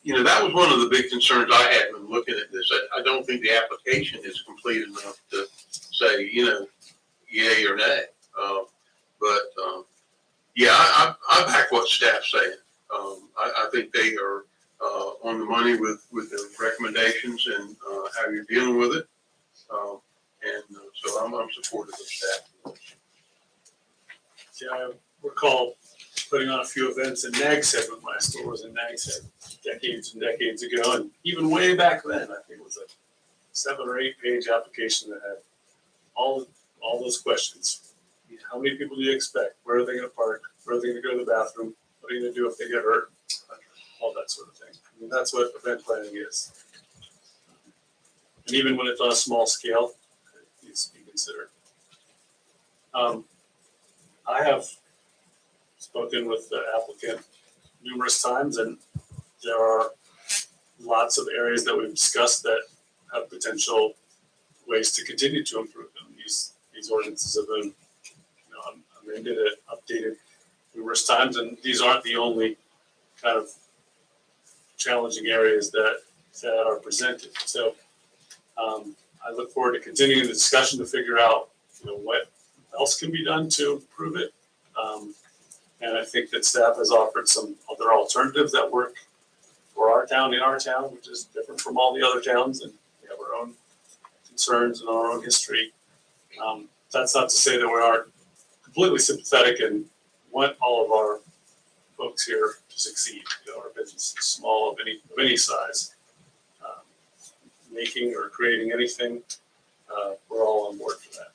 you know, that was one of the big concerns I had when looking at this. I don't think the application is complete enough to say, you know, yay or nay. Yeah, I back what staff's saying. I think they are on the money with the recommendations and how you're dealing with it. So I'm supportive of staff. Yeah, I recall putting on a few events in Nags Head when my store was in Nags Head decades and decades ago. And even way back then, I think it was a 7 or 8 page application that had all those questions. How many people do you expect? Where are they gonna park? Where are they gonna go to the bathroom? What are you gonna do if they get hurt? All that sort of thing. I mean, that's what event planning is. And even when it's on a small scale, it needs to be considered. I have spoken with the applicant numerous times, and there are lots of areas that we've discussed that have potential ways to continue to improve them. These ordinances have been, you know, amended and updated numerous times, and these aren't the only kind of challenging areas that are presented. So I look forward to continuing the discussion to figure out, you know, what else can be done to improve it. And I think that staff has offered some other alternatives that work for our town, in our town, which is different from all the other towns, and we have our own concerns and our own history. That's not to say that we aren't completely sympathetic and want all of our folks here to succeed. You know, our business is small, of any size. Making or creating anything, we're all on board for that.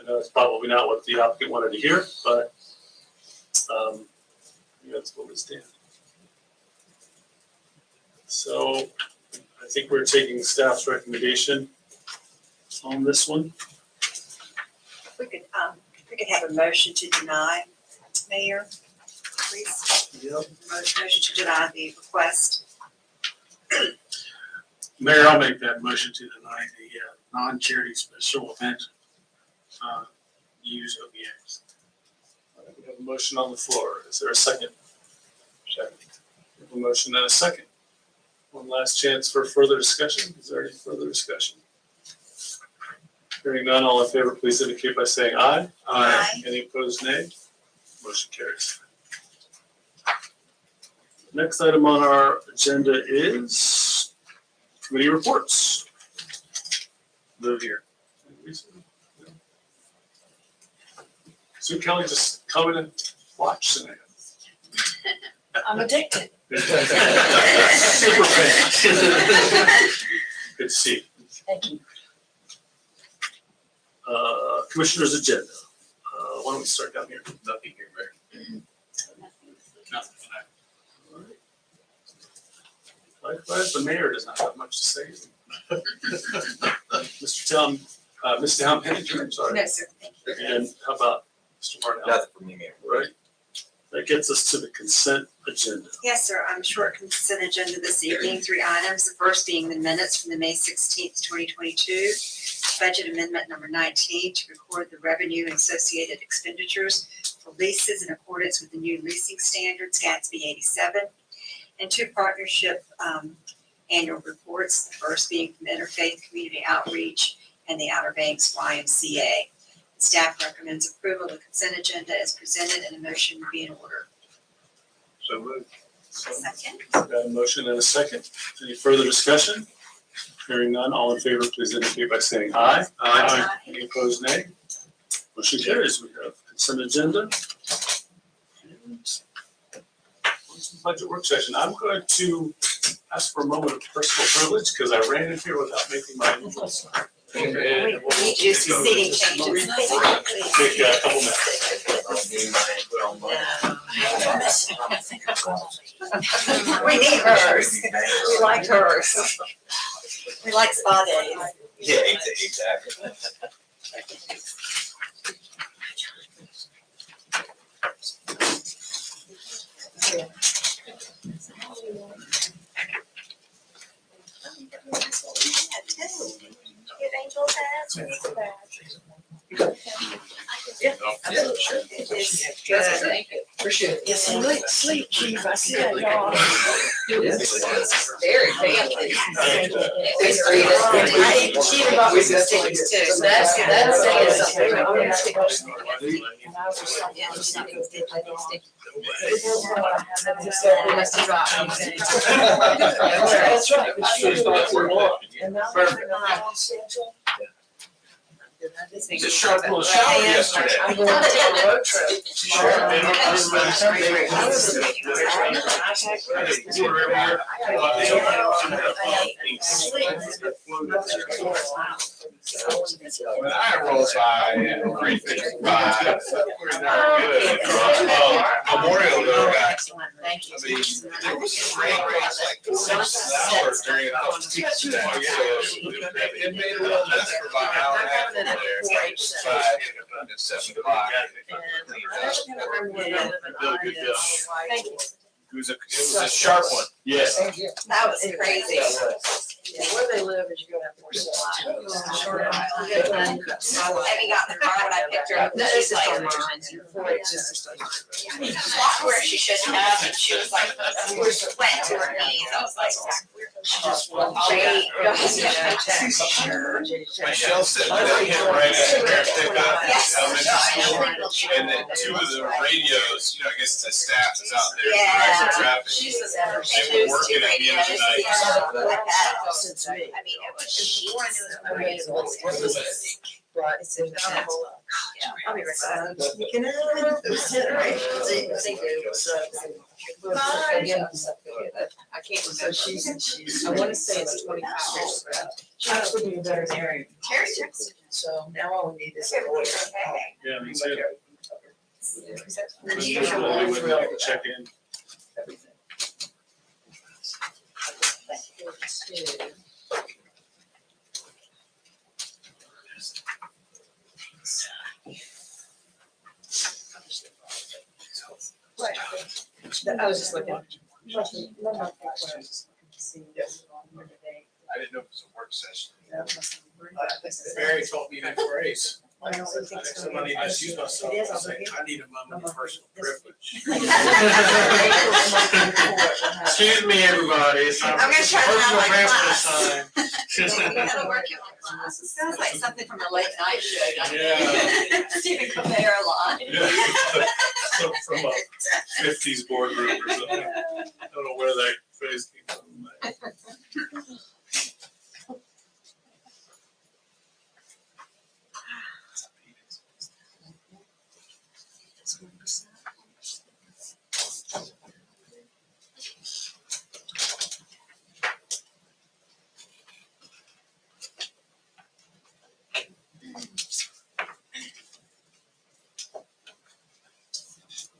I know it's probably not what the applicant wanted to hear, but that's where we stand. So I think we're taking staff's recommendation on this one. We could have a motion to deny, Mayor, please. Yep. Motion to deny the request. Mayor, I'll make that motion to deny the non-charity special event use OBX. We have a motion on the floor. Is there a second? Second. We have a motion and a second. One last chance for further discussion. Is there any further discussion? Hearing none, all in favor, please indicate by saying aye. Aye. Any opposed, nay? Motion carries. Next item on our agenda is committee reports. Move here. Sue Kelly, just come in and watch tonight. I'm addicted. Super fan. Good to see you. Thank you. Commissioner's agenda. Why don't we start down here? Nothing here, Mayor. Nothing. All right. Likewise, the mayor does not have much to say. Ms. Town Manager, I'm sorry. No, sir, thank you. And how about Mr. Martell? Nothing from me, Mayor. Right. That gets us to the consent agenda. Yes, sir. Short consent agenda this evening, 3 items. The first being the minutes from the May 16th, 2022. Budget amendment number 19 to record the revenue and associated expenditures for leases in accordance with the new leasing standards, Gatsby 87. And 2 partnership annual reports, the first being from Interfaith Community Outreach and the Outer Banks YMCA. Staff recommends approval of the consent agenda as presented, and a motion would be in order. So moved. Second. Got a motion and a second. Any further discussion? Hearing none, all in favor, please indicate by saying aye. Aye. Any opposed, nay? Motion carries. We have consent agenda. And some budget work session. I'm going to ask for a moment of personal privilege because I ran in here without making my usual sign. We need you some seating changes. Take a couple minutes. We need hers. We like hers. We like spa days. Yeah, exactly. Give Angel a pass. Yeah, absolutely. Thank you. Appreciate it. Yes, sleep, chief, I said, y'all. Very family. I eat cheated about with the sticks too, so that's something. Yeah, I'm sticking stitch, I think stick. Must have dropped. That's right. It's a sharp little shower yesterday. I'm going to take a road trip. When I rolls by at 3:55, we're not good. Memorial Day guy. Thank you. I mean, there was rain rates like 6 hours during the peak today. So it made a little mess for about an hour and a half over there. 5 and 7 o'clock. Bill, good job. Thank you. It was a sharp one. Yes. That was crazy. Yeah, where they live is you're gonna have more stuff. I haven't gotten the car when I picked her up. No, it's She's just on like, mine. It's just she walked where she shouldn't have, and she was like, went to her knees. I was like, She just won't. Great. Michelle said that hit right at their pickup in elementary school. And then 2 of the radios, I guess the staff is out there directing traffic. She was They were working at the end of the night. with that. Since me. I mean, it was sheets. I mean, it's but it's in the. I'll be right back. You can, they do, so. Again, I can't, so she's, I wanna say it's 25 years. She's gonna be better than Terry texted. so now all we need is a lawyer. Yeah, me too. The Usually we usual. would check in. I was just looking. I didn't know it was a work session. Barry told me that phrase. Somebody just used myself to say, I need a moment of personal privilege. Excuse me, everybody, it's time for I'm gonna try to personal have my privilege class. time. Sounds like something from a late night show. Yeah. Stephen Colbert line. Yeah. From a 50s boardroom or something. I don't know where that phrase came from.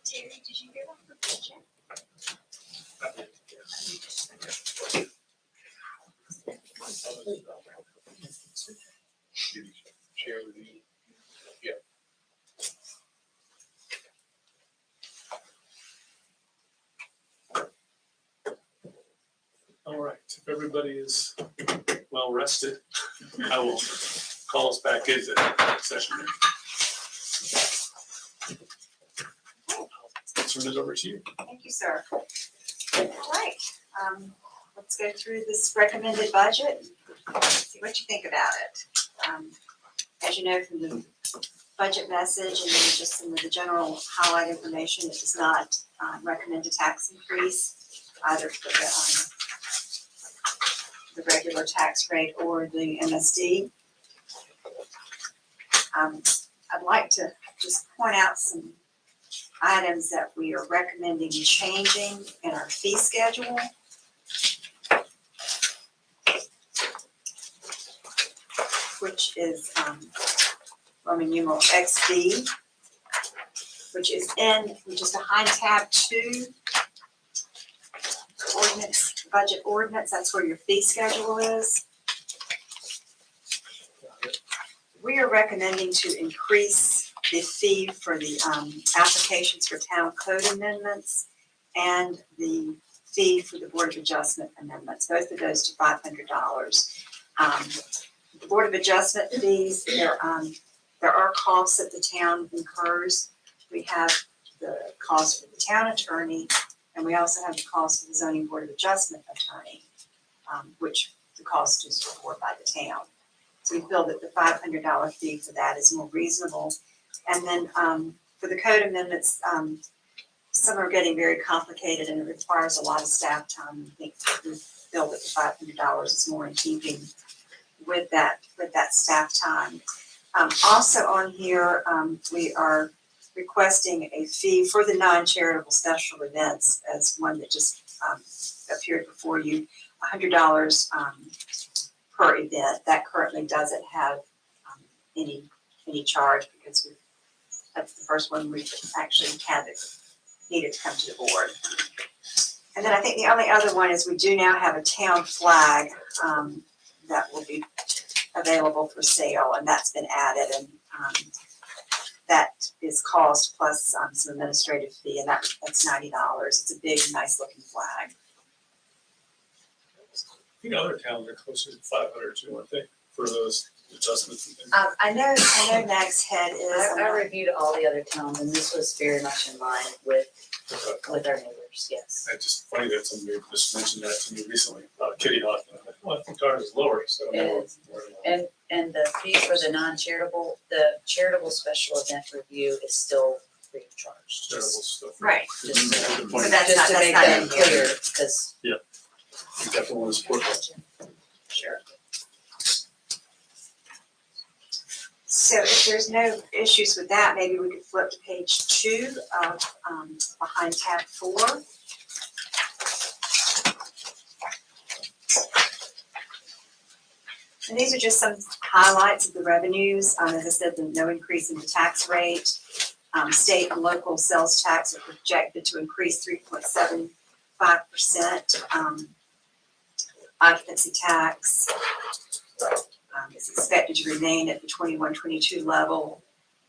Terry, did you hear about the budget? Share with you. All right, if everybody is well rested, I will call us back into session. I'll turn it over to you. Thank you, sir. All right, let's go through this recommended budget, see what you think about it. As you know from the budget message and then just some of the general highlight information, it does not recommend a tax increase either for the regular tax rate or the MSD. I'd like to just point out some items that we are recommending changing in our fee schedule. Which is Roman numeral XD, which is behind tab 2. Ordinance, budget ordinance, that's where your fee schedule is. We are recommending to increase the fee for the applications for town code amendments and the fee for the Board of Adjustment amendments, both of those to $500. The Board of Adjustment fees, there are costs that the town incurs. We have the cost for the town attorney, and we also have the cost for the zoning board of adjustment attorney, which the cost is borne by the town. So we feel that the $500 fee for that is more reasonable. And then for the code amendments, some are getting very complicated and it requires a lot of staff time. I think we feel that the $500 is more in keeping with that staff time. Also on here, we are requesting a fee for the non-charitable special events as one that just appeared before you, $100 per event. That currently doesn't have any charge because that's the first one we've actually had that needed to come to the board. And then I think the only other one is we do now have a town flag that will be available for sale, and that's been added, and that is cost plus some administrative fee, and that's $90. It's a big, nice looking flag. I think other towns are closer to 500 too, I think, for those adjustments and things. I know Nags Head is. I reviewed all the other towns and this was very much in line with our neighbors, yes. It's just funny that somebody just mentioned that to me recently about Kitty Hawk. And I'm like, well, I think ours is lower, so I don't know. It is. And the fee for the non-charitable, the charitable special event review is still free of charge. Terrible stuff. Right. Just Good So point. that's just to not make in that here. clear, because We definitely want to support that. sure. So if there's no issues with that, maybe we could flip to page 2 of, behind tab 4. And these are just some highlights of the revenues. As I said, there's no increase in the tax rate. State and local sales tax are projected to increase 3.75%. Occupancy tax is expected to remain at the 21-22 level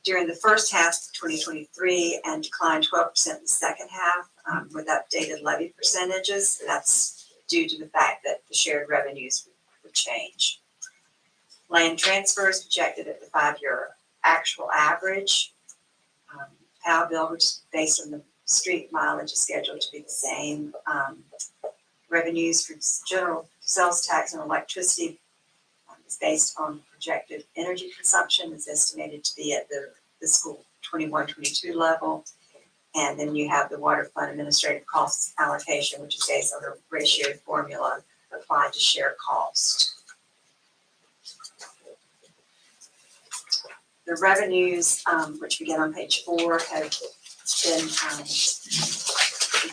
during the first half of 2023 and decline 12% in the second half with updated levy percentages. That's due to the fact that the shared revenues would change. Land transfers projected at the 5-year actual average. Power bill, which is based on the street mileage, is scheduled to be the same. Revenues for general sales tax and electricity is based on projected energy consumption, is estimated to be at the fiscal 21-22 level. And then you have the water fund administrative costs allocation, which is based on a ratio formula applied to share cost. The revenues, which we get on page 4, have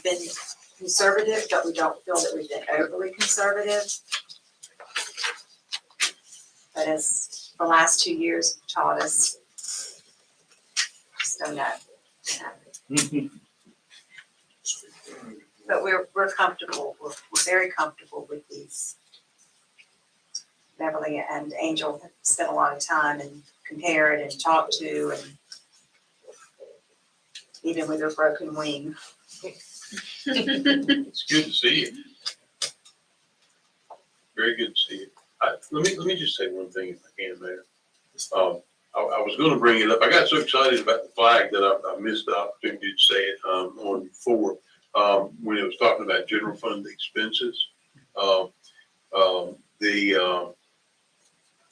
been conservative, but we don't feel that we've been overly conservative. But as the last 2 years have taught us, just don't know. But we're comfortable, we're very comfortable with these. Beverly and Angel have spent a lot of time and compared and talked to, and even with her broken wing. It's good to see you. Very good to see you. Let me just say one thing if I can, Mayor. I was gonna bring it up. I got so excited about the flag that I missed the opportunity to say it, on 4, when it was talking about general fund expenses. The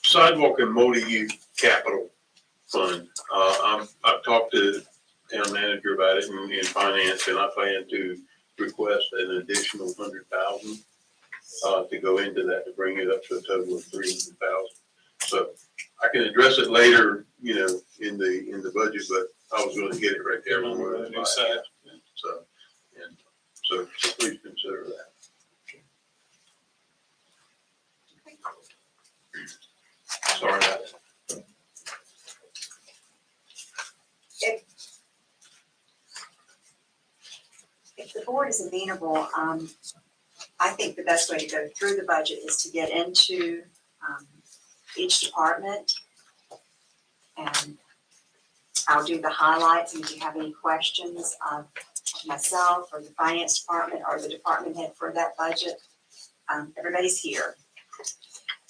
sidewalk and multi-use capital fund, I've talked to the town manager about it in finance, and I plan to request an additional 100,000 to go into that, to bring it up to a total of 300,000. So I can address it later, in the budget, but I was gonna get it right there. when we were On the new side. So please consider that. Sorry about that. If the board is amenable, I think the best way to go through the budget is to get into each department. And I'll do the highlights, and if you have any questions of myself or the finance department or the department head for that budget, everybody's here.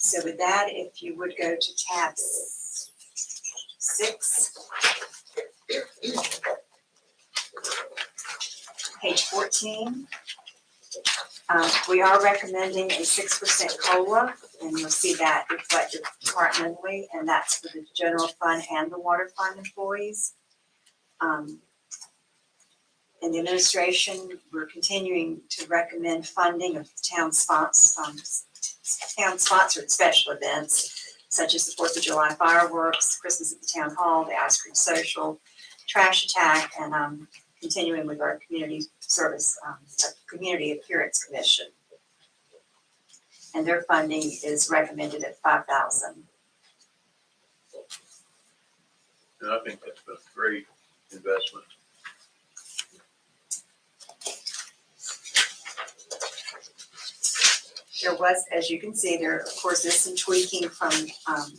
So with that, if you would go to tab 6. Page 14. We are recommending a 6% COLA, and you'll see that reflected departmentally, and that's for the general fund and the water fund employees. In the administration, we're continuing to recommend funding of town-sponsored special events, such as the 4th of July fireworks, Christmas at the Town Hall, the Ice Cream Social, Trash Attack, and continuing with our community service, Community Appearance Commission. And their funding is recommended at $5,000. And I think that's a great investment. There was, as you can see, there, of course, is some tweaking from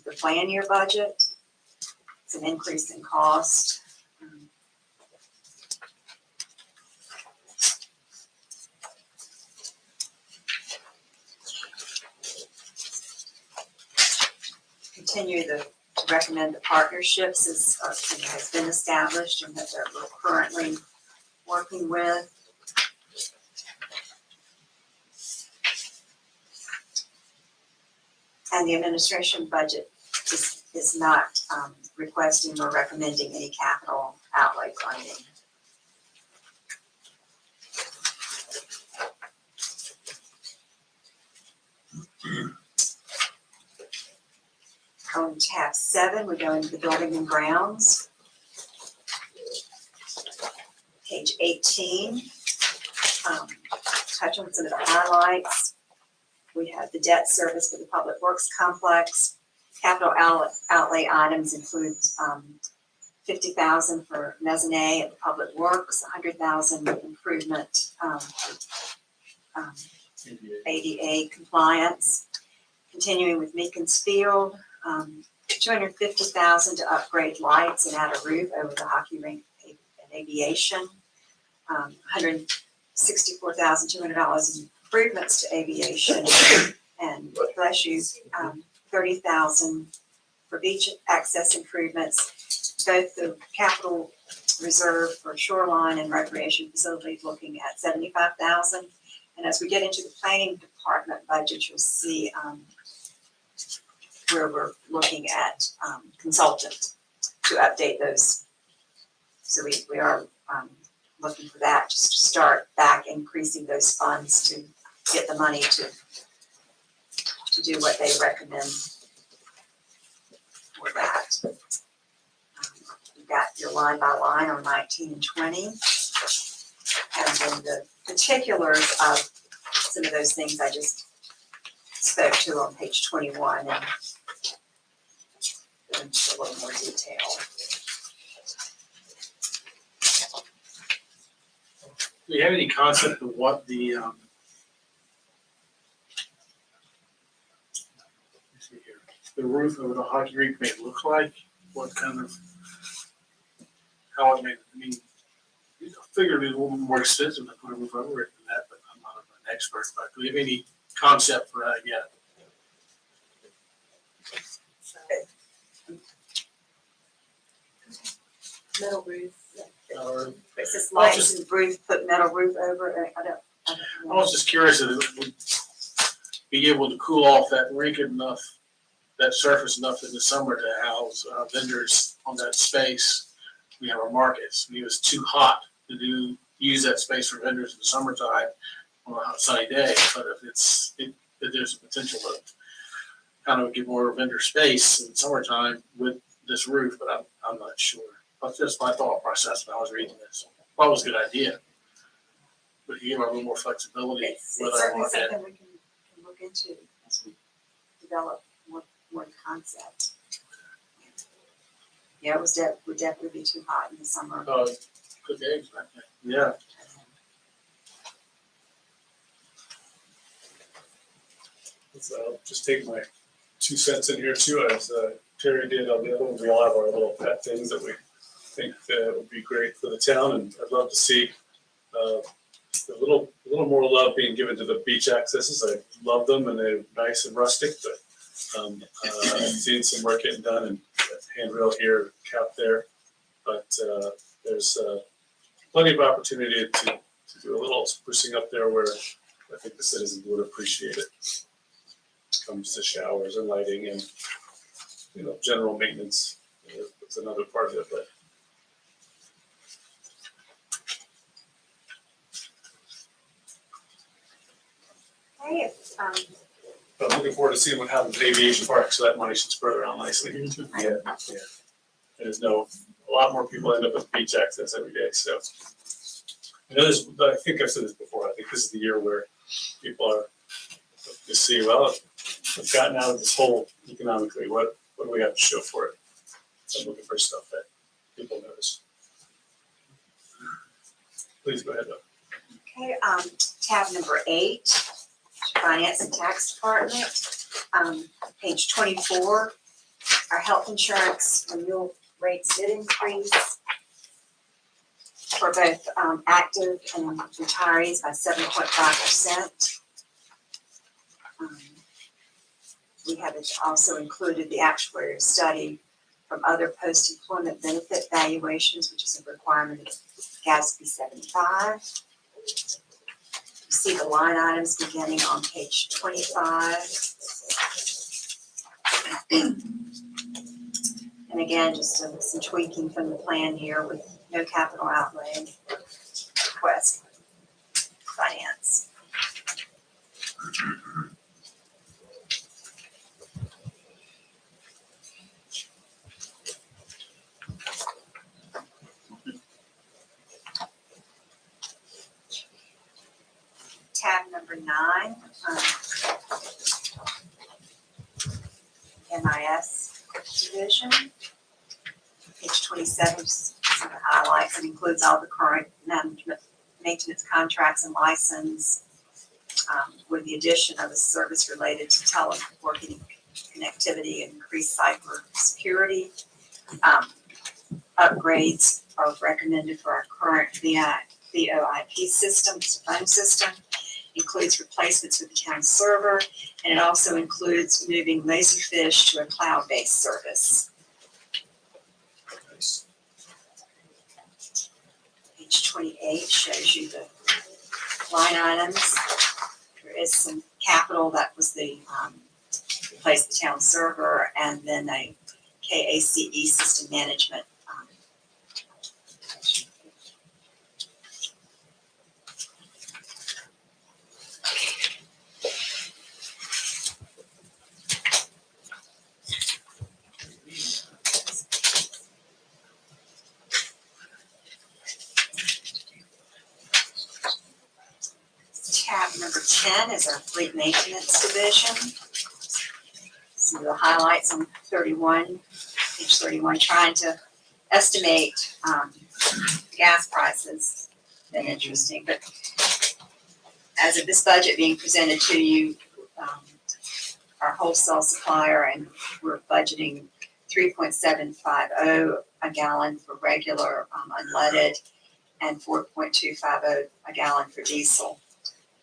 the plan year budget. It's an increase in cost. Continue to recommend the partnerships has been established and that we're currently working with. And the administration budget is not requesting or recommending any capital outlay funding. On tab 7, we go into the building and grounds. Page 18, touch on some of the highlights. We have the debt service for the Public Works Complex. Capital outlay items include $50,000 for mezzanine at the Public Works, $100,000 improvement ADA compliance. Continuing with Meekins Field, $250,000 to upgrade lights and add a roof over the hockey rink and aviation. $164,200 in improvements to aviation, and bless you, $30,000 for beach access improvements. Both the capital reserve for shoreline and recreation facilities looking at $75,000. And as we get into the planning department budget, you'll see where we're looking at consultant to update those. So we are looking for that, just to start back increasing those funds to get the money to do what they recommend for that. You've got your line by line on 19 and 20. And then the particulars of some of those things I just spoke to on page 21 and go into a little more detail. Do you have any concept of what the roof over the hockey rink may look like? What kind of, how it may, I mean, I figured it'd be a little more expensive to put a roof over it than that, but I'm not an expert. But do we have any concept for that yet? Metal roof. Or, It's just lights and roof, put metal roof over it. I don't I know. was just curious if it would be able to cool off that rink enough, that surface enough in the summer to house vendors on that space. We have our markets. It was too hot to use that space for vendors in the summertime on a sunny day. But if there's a potential to kind of get more vendor space in the summertime with this roof, but I'm not sure. That's just my thought process when I was reading this. Thought it was a good idea. But you give a little more flexibility It's with our certainly market. something we can look into as we develop more the concept. Yeah, it would definitely be too hot in the summer. Good eggs, I think. Yeah. So just take my 2 cents in here too, as Terry did on the other one. We all have our little pet things that we think that would be great for the town, and I'd love to see a little more love being given to the beach accesses. I love them and they're nice and rustic, but I've seen some work getting done and handrail here, cap there. But there's plenty of opportunity to do a little sprucing up there where I think the citizens would appreciate it. Comes to showers and lighting and, general maintenance is another part of it, but. Okay, But I'm looking forward to seeing what happens at Aviation Park, so that money should spread around nicely. Yeah. There's a lot more people end up with beach access every day, so. I think I've said this before, I think this is the year where people are, to see, well, we've gotten out of this hole economically, what do we have to show for it? So I'm looking for stuff that people notice. Please go ahead, though. okay, tab number 8, Finance and Tax Department. Page 24, our health insurance renewal rates did increase for both active and retirees by 7.5%. We have also included the actuarial study from other post-employment benefit valuations, which is a requirement of GASB 75. You see the line items beginning on page 25. And again, just some tweaking from the plan here with no capital outlay request finance. Tab number 9, MIS division. Page 27, just some highlights. It includes all the current management, maintenance contracts and license, with the addition of a service related to teleworking connectivity and increased cyber security. Upgrades are recommended for our current VoIP system, phone system. Includes replacements with the town server, and it also includes moving Laserfish to a cloud-based service. Nice. Page 28 shows you the line items. There is some capital that was the replace the town server, and then a KACE system management. Tab number 10 is our fleet maintenance division. See the highlights on 31, page 31, trying to estimate gas prices. Been interesting, but as of this budget being presented to you, our wholesale supplier, and we're budgeting 3.750 a gallon for regular unleaded and 4.250 a gallon for diesel.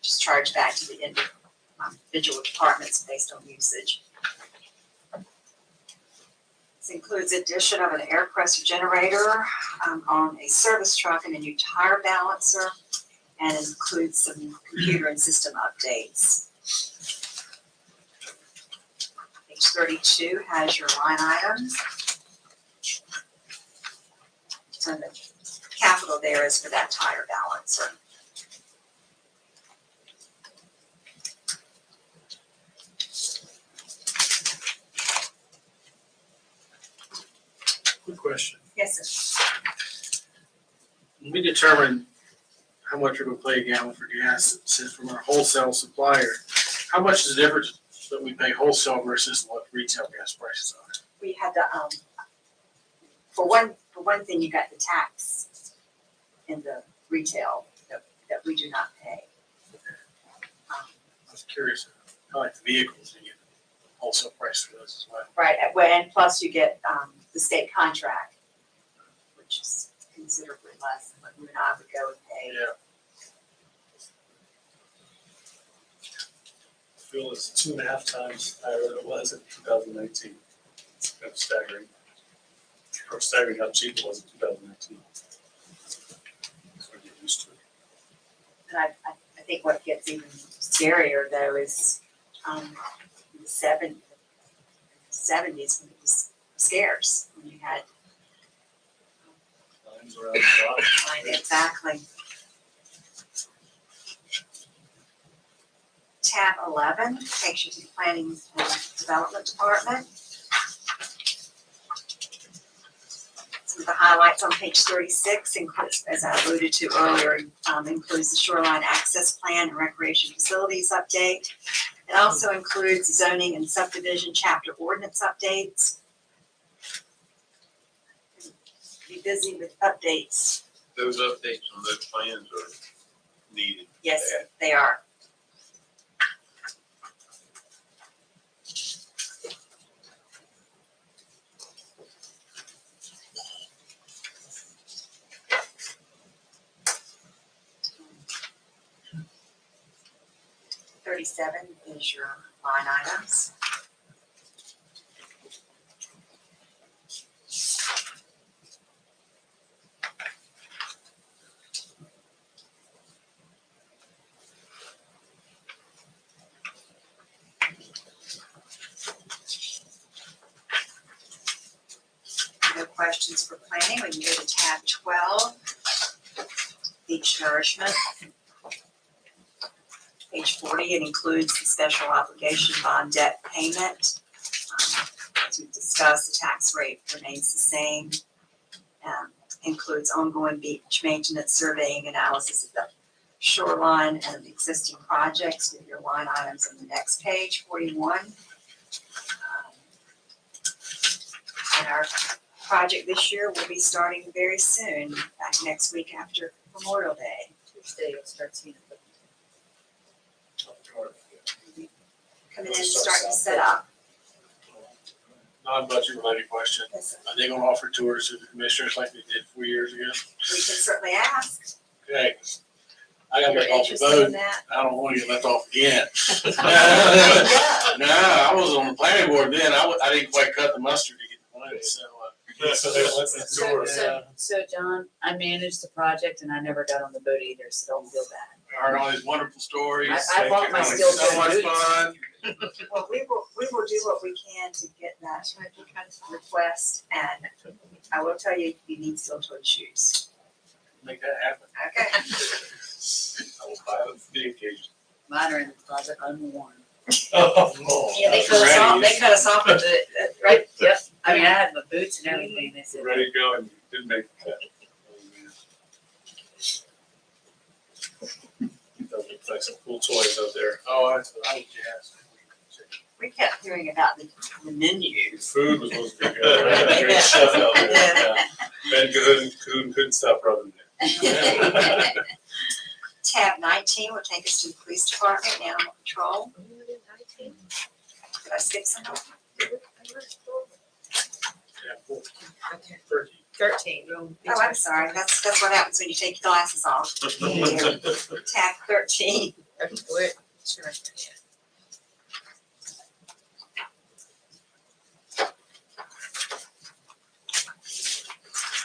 Just charge back to the individual departments based on usage. This includes addition of an air pressure generator on a service truck and a new tire balancer, and includes some computer and system updates. Page 32 has your line items. And the capital there is for that tire balancer. Quick question. Yes, sir. When we determine how much we're gonna pay a gallon for gas, it says from our wholesale supplier, how much is the difference that we pay wholesale versus what retail gas prices are? We had to, for one thing, you got the tax in the retail that we do not pay. I was curious, I like the vehicles, you get wholesale price for those as well. Right, and plus you get the state contract, which is considerably less than what you and I would go and pay. Yeah. fuel is 2.5 times higher than it was in 2019. It's kind of staggering. Or staggering how cheap it was in 2019. So we get used to it. And I think what gets even scarier though is, in the seventies, when it was scarce, when you had, Lines around the clock. exactly. Tab 11 takes you to the Planning and Development Department. Some of the highlights on page 36 includes, as I alluded to earlier, includes the shoreline access plan and recreation facilities update. It also includes zoning and subdivision chapter ordinance updates. Be busy with updates. Those updates on those plans are needed. Yes, they are. $37 is your line items. No questions for planning. We can go to tab 12, beach nourishment. Page 40, it includes the special obligation bond debt payment. As we discussed, the tax rate remains the same. Includes ongoing beach maintenance, surveying, analysis of the shoreline and existing projects with your line items on the next page, 41. And our project this year will be starting very soon, back next week after Memorial Day. Tuesday, it starts seeing it. Coming in and starting to set up. Non-budget related question. Are they gonna offer tours to the commissioners like they did 4 years ago? We can certainly ask. Okay. I gotta You're make off the interested in boat. that? I don't wanna get left off again. No, I was on the planning board then. I didn't quite cut the mustard to get the money, so. So they want the tour. So John, I managed the project and I never got on the boat either, so don't feel bad. Heard all these wonderful stories. I bought my It's steel so much boots. fun. Well, we will do what we can to get that request, and I will tell you, you need steel-toed shoes. Make that happen. Okay. I will buy them for the occasion. Mine are in the closet unworn. Oh, Yeah, they cut us off, they cut us off at the, right, yep. I mean, I had my boots and everything, they said. Ready to go and didn't make the cut. Does look like some cool toys out there. Oh, I was jazzed. We kept hearing about the menu. Food was supposed to be good, right? Great chef out there. Yeah. Ben couldn't stop rubbing it. Tab 19 will take us to the police department, animal control. Did I skip some? Yeah, 13. Oh, I'm sorry, that's what happens when you take your glasses off. Tab 13. Sure.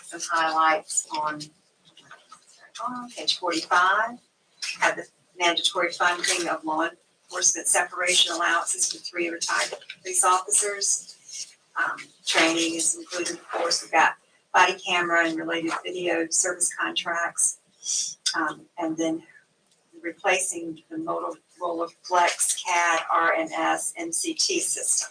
Some highlights on page 45. Have the mandatory funding of law enforcement separation allowances for 3 retired police officers. Training is included, of course. We've got body camera and related video service contracts. And then replacing the Motorola Flex CAD RNS MCT system.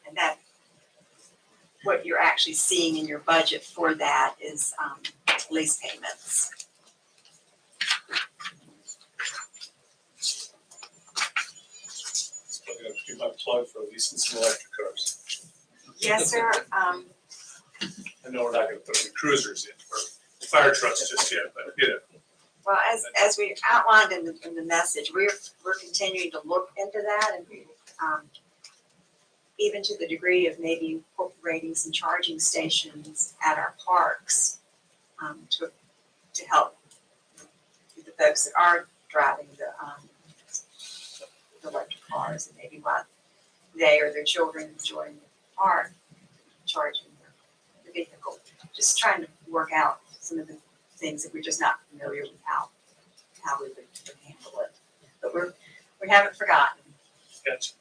And that, what you're actually seeing in your budget for that is lease payments. I'm gonna give my plug for leasing some electric cars. Yes, sir. I know we're not gonna put any cruisers in or fire trucks just yet, but you know. Well, as we outlined in the message, we're continuing to look into that and even to the degree of maybe incorporating some charging stations at our parks, to help the folks that are driving the electric cars, and maybe while they or their children enjoying the park, charging the vehicle. Just trying to work out some of the things that we're just not familiar with how we would handle it. But we haven't forgotten. Gotcha.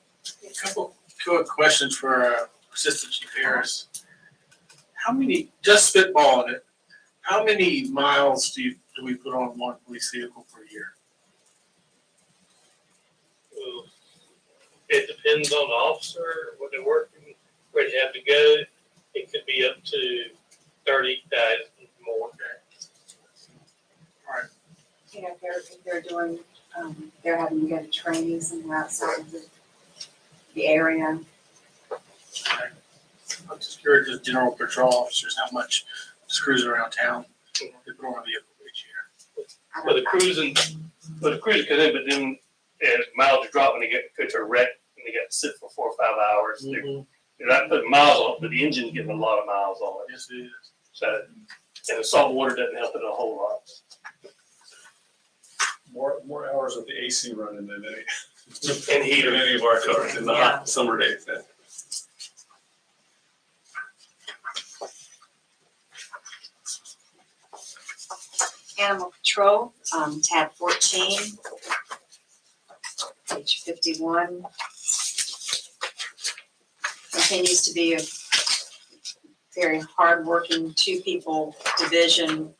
A couple quick questions for Assistant Chief Harris. How many, just spitballing it, how many miles do we put on one police vehicle per year? Well, it depends on the officer, what they're working, where they have to go. It could be up to 30,000 more. You know, if they're doing, they're having to go to training somewhere outside of the area. I'm just curious, just general patrol officers, how much just cruising around town they put on a vehicle each year? But the cruising, could in, but then as miles drop when they go to a wreck and they got to sit for 4 or 5 hours. They're not putting miles on it, but the engine's getting a lot of miles on it. Yes, it is. So, and the salt water doesn't help it a whole lot. More hours of the AC running than any. And heater. Than any of our cars in the hot summer days. Animal Control, tab 14, page 51. Continues to be a very hardworking two-people division.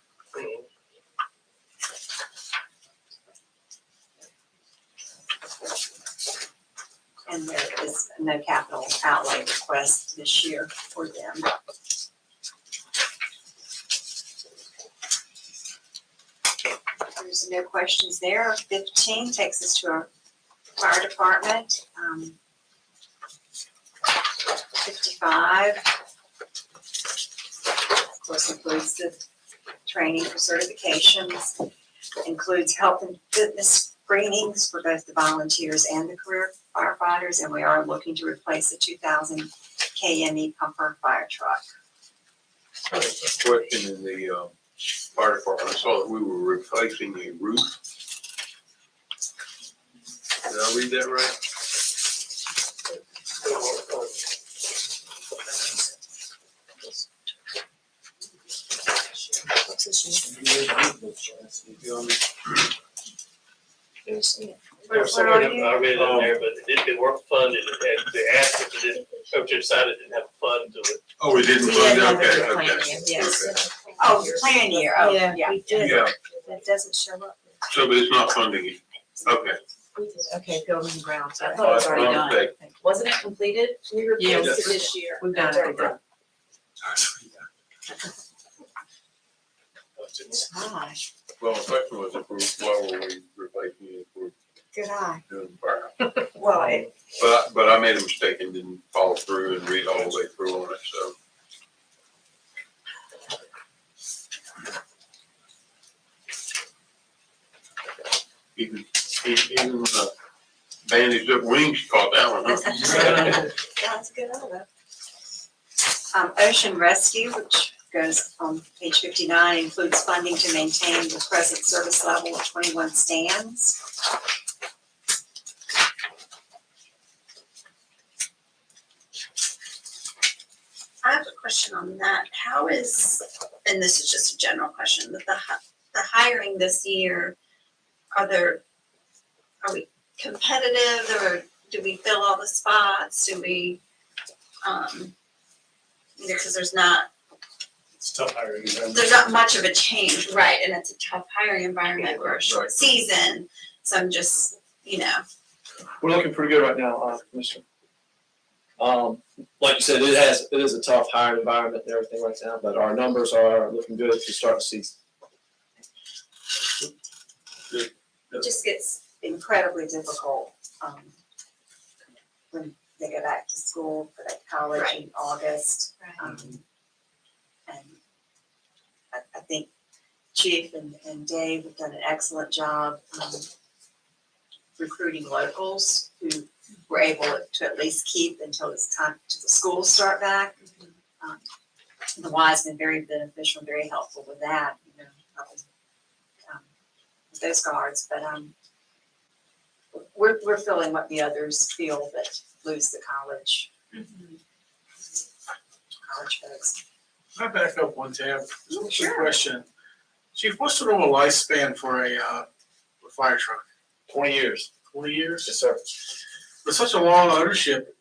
And there is no capital outlay request this year for them. There's no questions there. 15 takes us to our fire department. 55, of course, includes the training for certifications, includes health and fitness screenings for both the volunteers and the career firefighters, and we are looking to replace the 2000 KME pumper fire truck. A question in the fire department, I saw that we were replacing a roof. Did I read that right? There's somewhere I read it in there, but they weren't funded. They asked if it didn't, OSHA decided it didn't have a fund to it. Oh, we didn't We fund didn't it, have okay, it okay. planned, yes. Oh, plan year, oh, yeah. We did. Yeah, That doesn't show up. so but it's not funding it, okay. Okay, building and grounds. I thought it was already My done. mistake. Wasn't it completed? We replaced it this year. We've got it. Gosh, Well, the question was if we, why were we replacing it if we're good eye. doing fire? Well, But I made a mistake and didn't follow through and read all the way through on it, so. Even bandaged up wings caught that one, huh? that's good. Ocean Rescue, which goes on page 59, includes funding to maintain the present service level of 21 stands. I have a question on that. How is, and this is just a general question, but the hiring this year, are we competitive, or do we fill all the spots? Do we, because there's not It's tough hiring. there's not much of a change, right? And it's a tough hiring environment. We're a short season, so I'm just, We're looking pretty good right now, Commissioner. Like you said, it is a tough hiring environment and everything right now, but our numbers are looking good to start the season. It just gets incredibly difficult when they go back to school for that college in August. And I think Chief and Dave have done an excellent job recruiting locals who we're able to at least keep until it's time to the schools start back. The Y has been very beneficial, very helpful with that, you know, helping, with those guards, but, we're feeling what the others feel that lose the college. College folks. Can I back up one tab? Just a Sure. quick question. Chief, what's the normal lifespan for a fire truck? 20 years. 20 years? Yes, sir. With such a long ownership,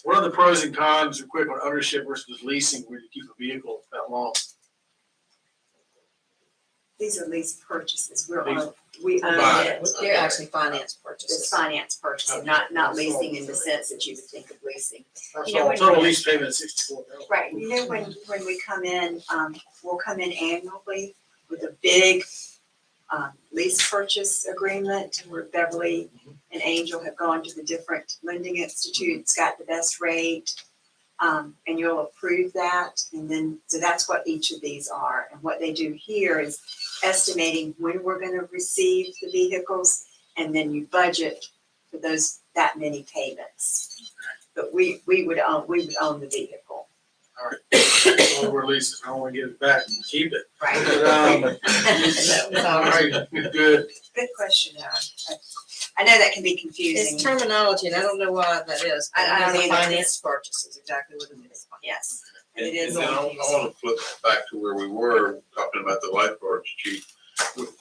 what are the pros and cons of equipment ownership versus leasing where you keep a vehicle that long? These are lease purchases, Lease. we own Buy. it. They're actually finance It's purchases. finance purchasing, not leasing in the sense that you would think of leasing. You know, So when- total lease payment is $64,000. Right, you know, when we come in, we'll come in annually with a big, lease purchase agreement where Beverly and Angel have gone to the different lending institutes, got the best rate. And you'll approve that, and then, so that's what each of these are. And what they do here is estimating when we're gonna receive the vehicles, and then you budget for that many payments. But we would own the vehicle. All right. All we're leasing, I don't want to get it back and keep it. Right. But, all right, good. Good question, I know that can be confusing. It's terminology, and I don't know why that is. I don't It's a either. finance purchase is exactly what it is. Yes, And it is. then I want to flip back to where we were talking about the lifeguards, Chief.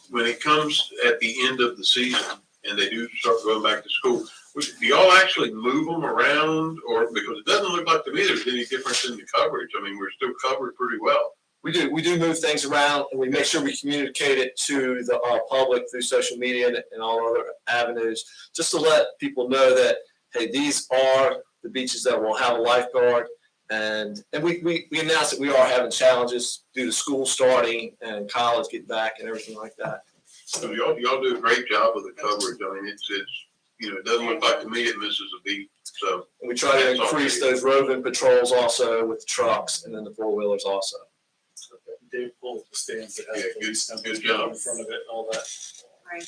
When it comes at the end of the season and they do start going back to school, do y'all actually move them around, or, because it doesn't look like to me there's any difference in the coverage. I mean, we're still covered pretty well. We do move things around, and we make sure we communicate it to the public through social media and all other avenues, just to let people know that, hey, these are the beaches that will have a lifeguard. And we announced that we are having challenges due to school starting and college getting back and everything like that. So y'all do a great job with the coverage. I mean, it's, you know, it doesn't look like to me it misses a beat, so. And we try to increase those roving patrols also with the trucks and then the four-wheelers also. Dave pulled the stands that have Yeah, the police numbers good job. in front of it and all that Right.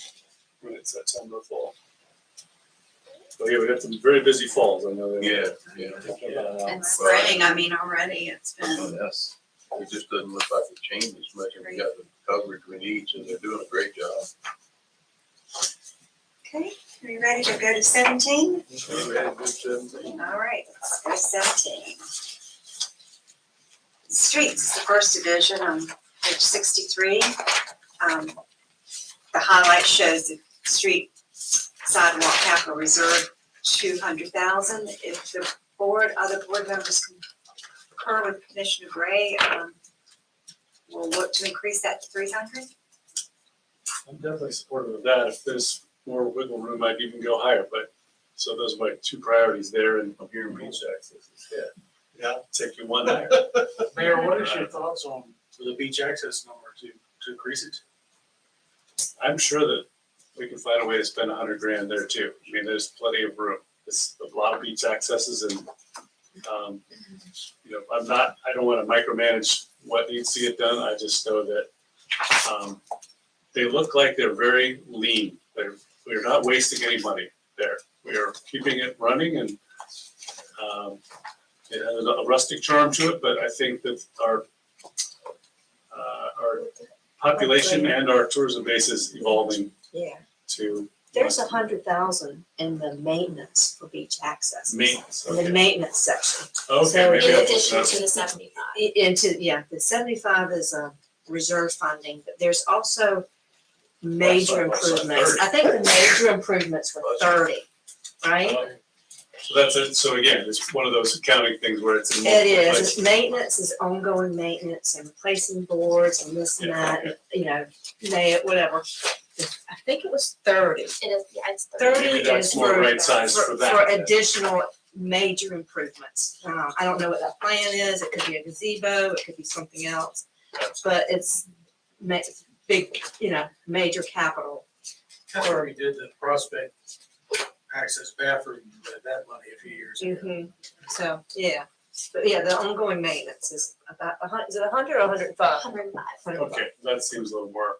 when it's that time of the fall. But yeah, we got some very busy falls, I know. Yeah. And spraying, I mean, already it's been. Yes. It just doesn't look like it changed as much, and we got the coverage we need, so they're doing a great job. Okay, are you ready to go to 17? All right, let's go to 17. Streets is the first division on page 63. The highlight shows the street sidewalk capital reserve 200,000. If the other board members concur with Commissioner Gray, we'll look to increase that to 300. I'm definitely supportive of that. If there's more wiggle room, I'd even go higher, but, so those are my two priorities there and up here in beach access. Yeah, take you one higher. Mayor, what is your thoughts on the beach access number to increase it? I'm sure that we can find a way to spend $100,000 there too. I mean, there's plenty of room. It's a lot of beach accesses and, you know, I don't want to micromanage what needs to get done. I just know that, they look like they're very lean. We're not wasting any money there. We are keeping it running and, it has a rustic charm to it, but I think that our population and our tourism base is evolving Yeah, to there's 100,000 in the maintenance for beach access. maintenance. In the Okay. maintenance section. Okay, So maybe in I'll addition look it to the 75. The 75 is a reserve funding, but there's also major improvements. I think the major improvements were 30, right? So that's it. So again, it's one of those accounting things where it's in It multiple is, places. it's maintenance, is ongoing maintenance and replacing boards and this and that, and, you know, whatever. I think it was 30. It is, yeah, it's 30 Maybe that's is more for, right size for that. for additional major improvements. I don't know what that plan is, it could be a gazebo, it could be something else, but it's big, you know, major capital. That's where we did the Prospect access bathroom, that money a few years ago. So, yeah, but yeah, the ongoing maintenance is about, is it 100 or 105? 105. Okay, that seems a little more.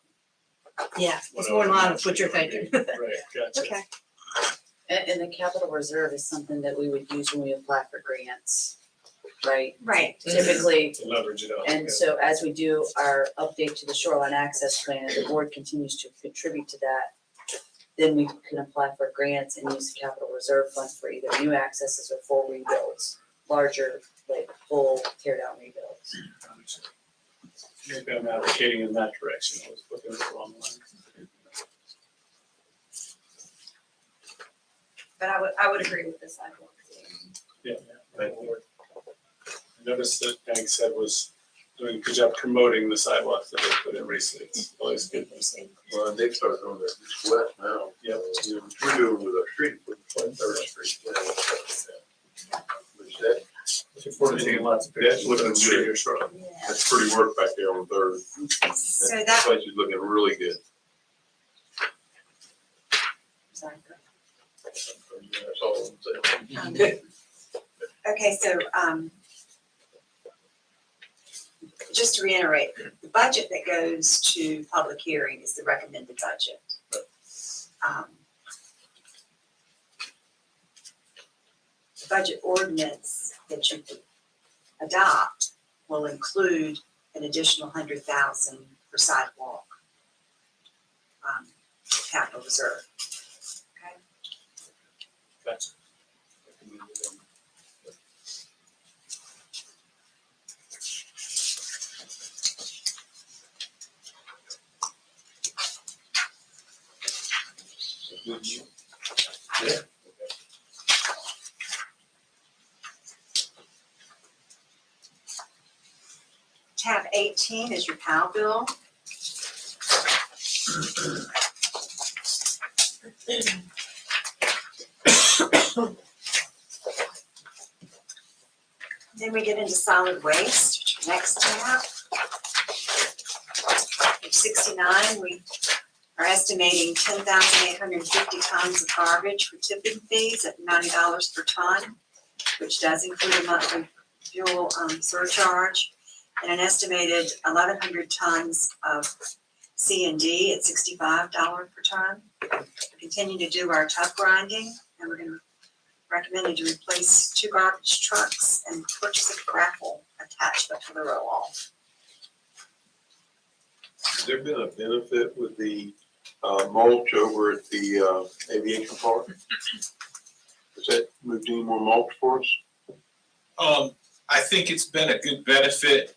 Yeah, it's more in line with what you're thinking. Right, gotcha. Okay. And the capital reserve is something that we would use when we apply for grants, right? Right. Typically, To leverage it out. and so as we do our update to the shoreline access plan, and the board continues to contribute to that, then we can apply for grants and use the capital reserve fund for either new accesses or full rebuilds, larger, like full tear down rebuilds. Maybe I'm advocating in that direction, I was looking at the wrong line. But I would agree with the sidewalk. Yeah, thank you. I noticed that Hank said was doing a good job promoting the sidewalks that they put in recently. It's always good. Well, they've started on that west now. Yeah. We're doing with our street, with Third Street. Which that, Looking forward to seeing lots of that's pictures. looking That's good. here shortly. That's pretty work back there on Third. So That that, place is looking really good. sorry. That's all I'm saying. Okay, so, just to reiterate, the budget that goes to public hearing is the recommended budget. The budget ordinance that you adopt will include an additional 100,000 for sidewalk, capital reserve. Okay? Gotcha. Yeah. Tab 18 is your POW bill. Then we get into solid waste, which is next tab. Page 69, we are estimating 10,850 tons of garbage for tipping fees at $90 per ton, which does include a monthly fuel surcharge, and an estimated 1,100 tons of C&D at $65 per ton. We continue to do our tub grinding, and we're gonna recommend to replace 2 garbage trucks and purchase a grapple attachment for the roll-off. Has there been a benefit with the mulch over at the aviation park? Has that moved any more mulch for us? I think it's been a good benefit,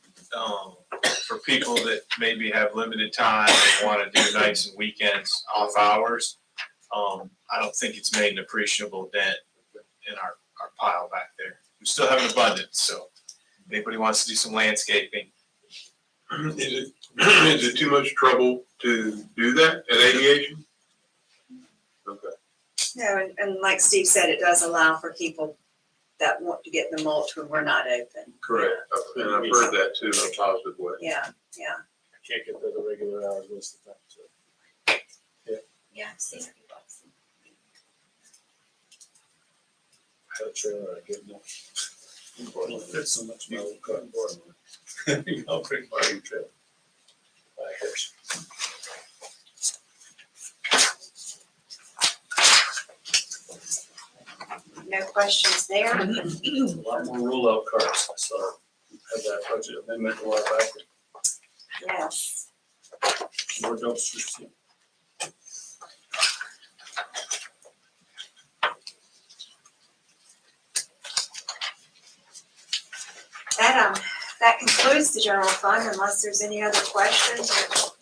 for people that maybe have limited time and wanna do nights and weekends off hours. I don't think it's made an appreciable dent in our pile back there. We still have an abundance, so if anybody wants to do some landscaping. Is it too much trouble to do that at aviation? Okay. No, and like Steve said, it does allow for people that want to get the mulch when we're not open. Correct. And I've heard that too in a positive way. Yeah. I can't get the regular hours most of the time, so. Yeah, I've seen it. I have a trailer, I get enough. It'll fit so much in my old car. I'll bring my own trailer. Buy a horse. No questions there? A lot more rollout cars, I saw, have that budget amendment a while back, Yes. more dumpsters too. That concludes the general fund unless there's any other questions or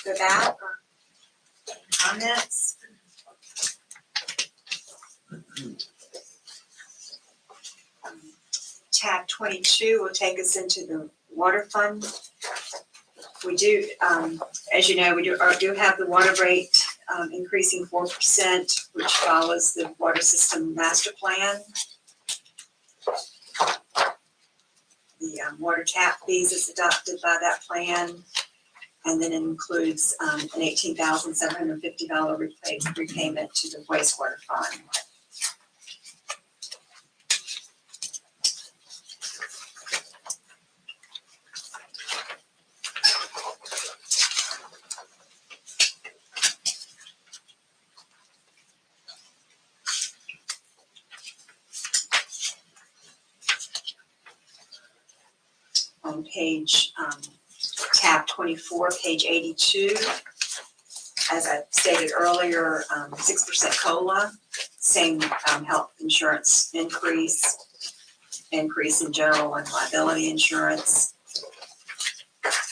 go back or comments. Tab 22 will take us into the water fund. We do, as you know, we do have the water rate increasing 4%, which follows the water system master plan. The water tap fees is adopted by that plan. And then it includes an $18,750 repayment to the wastewater fund. on page, tab 24, page 82. As I stated earlier, 6% COLA, same health insurance increase in general and liability insurance.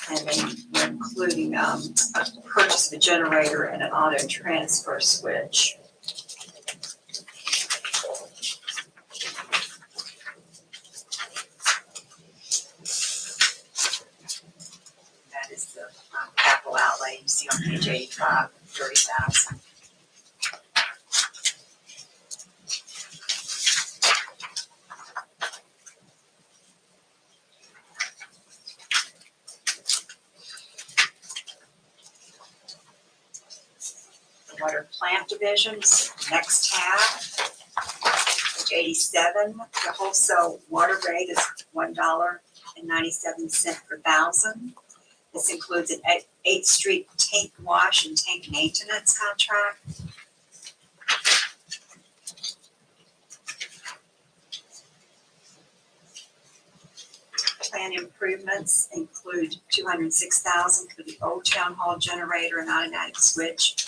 And then we're including a purchase of a generator and an auto transfer switch. That is the capital outlay you see on page 85, 30,000. Water plant divisions, next tab, page 87, the wholesale water rate is $1.97 per thousand. This includes an 8th Street tank wash and tank maintenance contract. Plan improvements include $206,000 for the old town hall generator and automatic switch,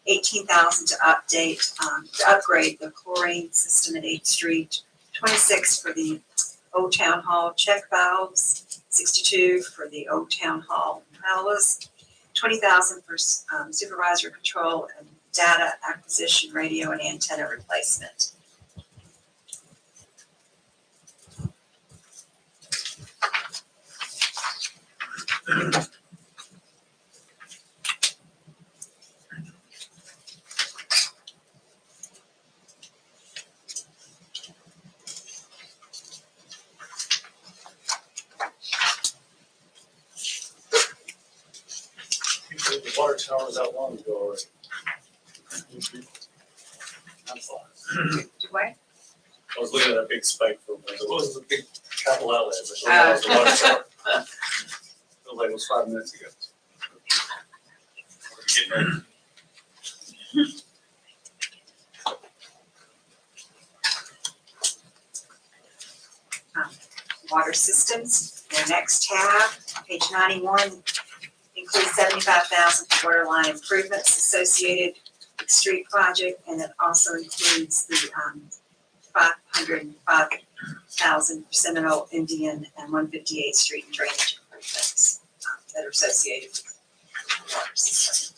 $18,000 to upgrade the chlorine system at 8th Street, $26,000 for the Old Town Hall check valves, $62,000 for the Old Town Hall ballast, $20,000 for supervisor control and data acquisition, radio and antenna replacement. The water tower was out long ago already. I'm fine. Do I? I was looking at a big spike for, what was the big capital outlay? But that was the water tower. Felt like it was 5 minutes ago. We're getting ready. Water systems, the next tab, page 91, includes $75,000 for water line improvements associated with the street project, and it also includes the $505,000 for Seminole, Indian, and 158th Street drainage improvements that are associated with the water system.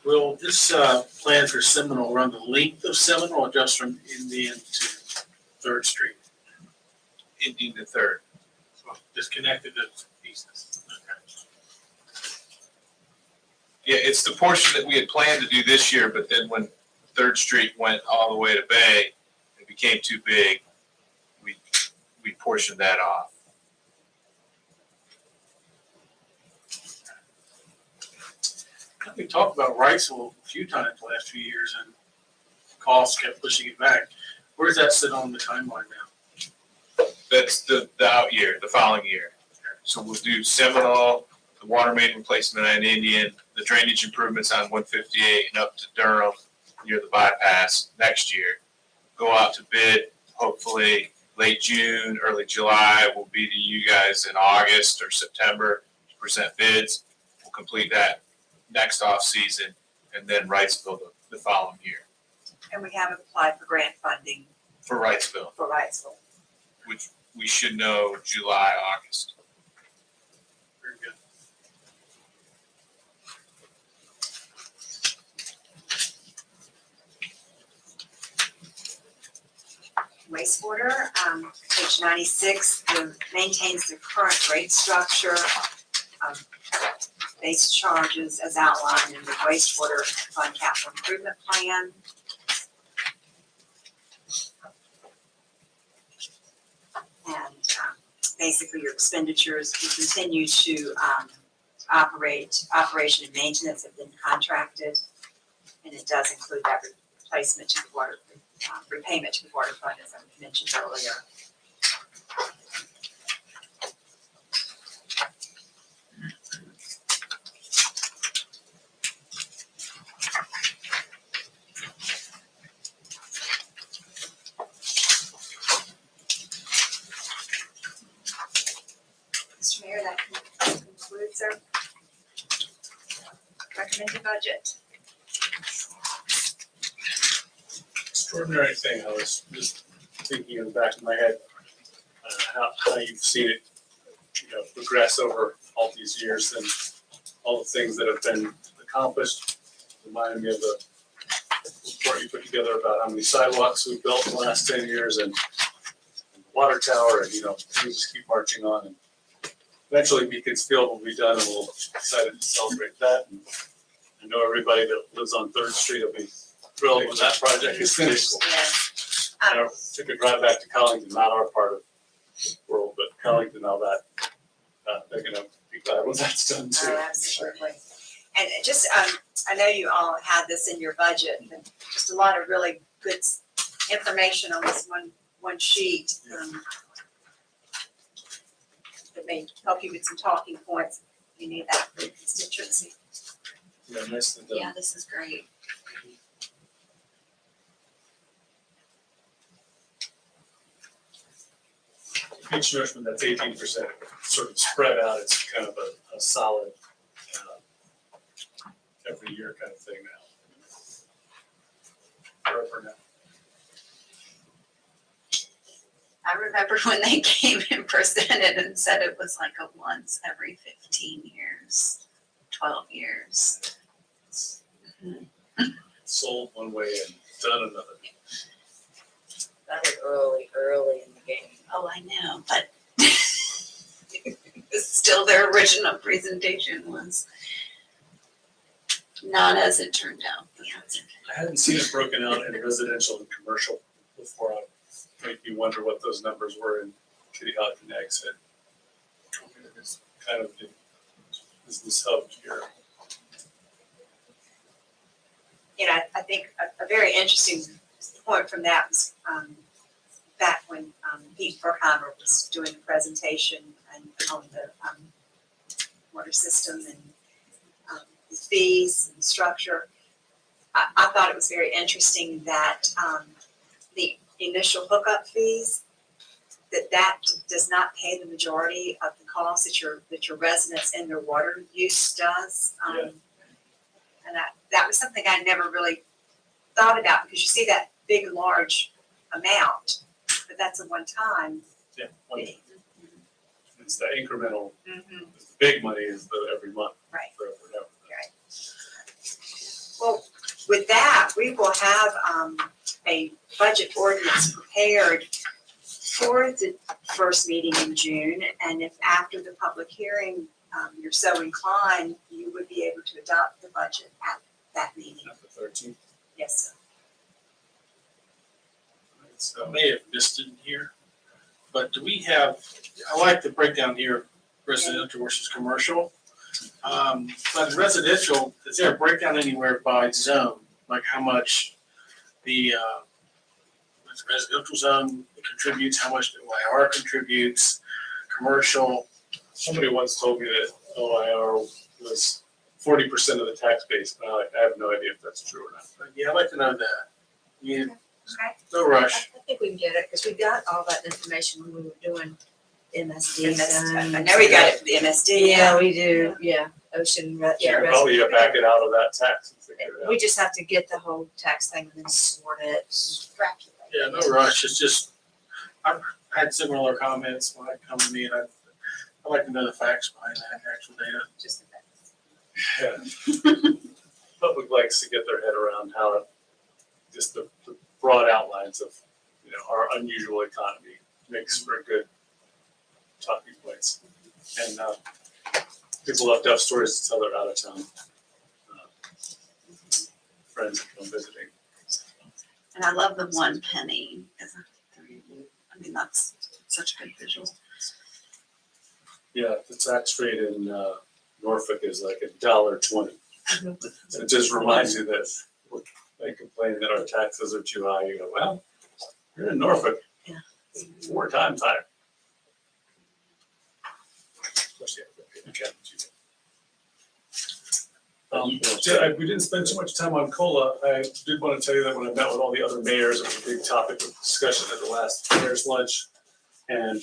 Will this plan for Seminole run the length of Seminole or just from Indian to 3rd Street? Indian to 3rd. Disconnected to pieces. Yeah, it's the portion that we had planned to do this year, but then when 3rd Street went all the way to Bay, it became too big. We portioned that off. We talked about Wrightsville a few times the last few years and costs kept pushing it back. Where does that sit on the timeline now? That's the out year, the following year. So we'll do Seminole, the water main replacement on Indian, the drainage improvements on 158 and up to Durham near the bypass next year. Go out to bid, hopefully late June, early July. We'll be to you guys in August or September to present bids. We'll complete that next off season, and then Wrightsville the following year. And we have applied for grant funding For Wrightsville, for Wrightsville. which we should know July, August. Very good. Wastewater, page 96, maintains the current rate structure, base charges as outlined in the wastewater fund capital improvement plan. And basically your expenditures will continue to operation and maintenance have been contracted. And it does include that replacement to the water, repayment to the water fund, as I mentioned earlier. recommended budget. Extraordinary thing, I was just thinking in the back of my head, how you've seen it, progress over all these years and all the things that have been accomplished. Reminded me of the report you put together about how many sidewalks we've built in the last 10 years and the water tower, and things just keep marching on. And eventually Beacons Field will be done, and we'll excited to celebrate that. And I know everybody that lives on Third Street will be thrilled when that project is finished. I took a drive back to Collington, not our part of the world, but Collington, all that. They're gonna be glad when that's done too. Oh, absolutely. And just, I know you all had this in your budget, and just a lot of really good information on this one sheet. That may help you with some talking points. You need that for your constituency. Yeah, nicely done. Yeah, this is great. Each nourishment, that's 18%, sort of spread out. It's kind of a solid, every year kind of thing now. Forever now. I remember when they came and presented and said it was like a once every 15 years, 12 years. Sold one way and done another. That was early in the game. Oh, I know, but still their original presentation was not as it turned out. I hadn't seen it broken out in residential and commercial before. I make you wonder what those numbers were in Kitty Hawk and Ag said. It's kind of the business hub here. I think a very interesting point from that was back when Pete Berkheimer was doing the presentation and on the water system and the fees and structure. I thought it was very interesting that the initial hookup fees, that does not pay the majority of the cost that your residents and their water use does. And that was something I never really thought about, because you see that big, large amount, but that's a one-time Yeah. fee. It's the incremental, Mm-hmm. the big money is the every month. Right. Forever and ever. Well, with that, we will have a budget ordinance prepared for the first meeting in June. And if after the public hearing, you're so inclined, you would be able to adopt the budget at that meeting. Not the 13th. Yes, sir. I may have missed it in here, but do we have, I like the breakdown here, residential versus commercial. But residential, is there a breakdown anywhere by zone, like how much the residential zone contributes, how much the OIR contributes, commercial? Somebody once told me that OIR was 40% of the tax base, but I have no idea if that's true or not. Yeah, I'd like to know that. Yeah, Okay. no rush. I think we can get it, because we got all that information when we were doing MSD. I know we got it for the MSD. Yeah, we do, yeah, ocean. Yeah, Probably back it out of that tax and figure it out. We just have to get the whole tax thing and then sort it. Yeah, no rush. It's just, I've had similar comments when it come to me, and I'd like to know the facts behind that actual data. Just the Yeah. Public likes to get their head around how just the broad outlines of, our unusual economy makes for good talking points. And people love to have stories to tell they're out of town. Friends that come visiting. And I love the 1 penny. I mean, that's such a good visual. Yeah, the tax rate in Norfolk is like $1.20. So it just reminds you that they complain that our taxes are too high. You go, well, you're in Norfolk. Yeah. It's 4 times higher. Especially after the county. We didn't spend too much time on COLA. I did want to tell you that when I met with all the other mayors, it was a big topic of discussion at the last mayor's lunch. And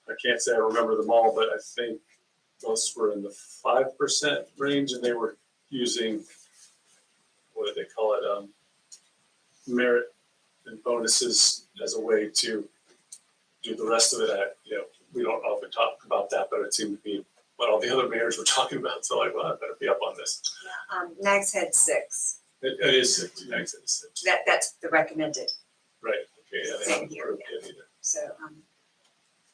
I can't say I remember them all, but I think most were in the 5% range, and they were using, what do they call it, merit and bonuses as a way to do the rest of it. We don't often talk about that, but it seemed to be what all the other mayors were talking about, so like, well, I better be up on this. Nags Head 6, It is 6, next it is 6. that's the recommended, Right, okay, yeah, they Same haven't here, approved it either. so,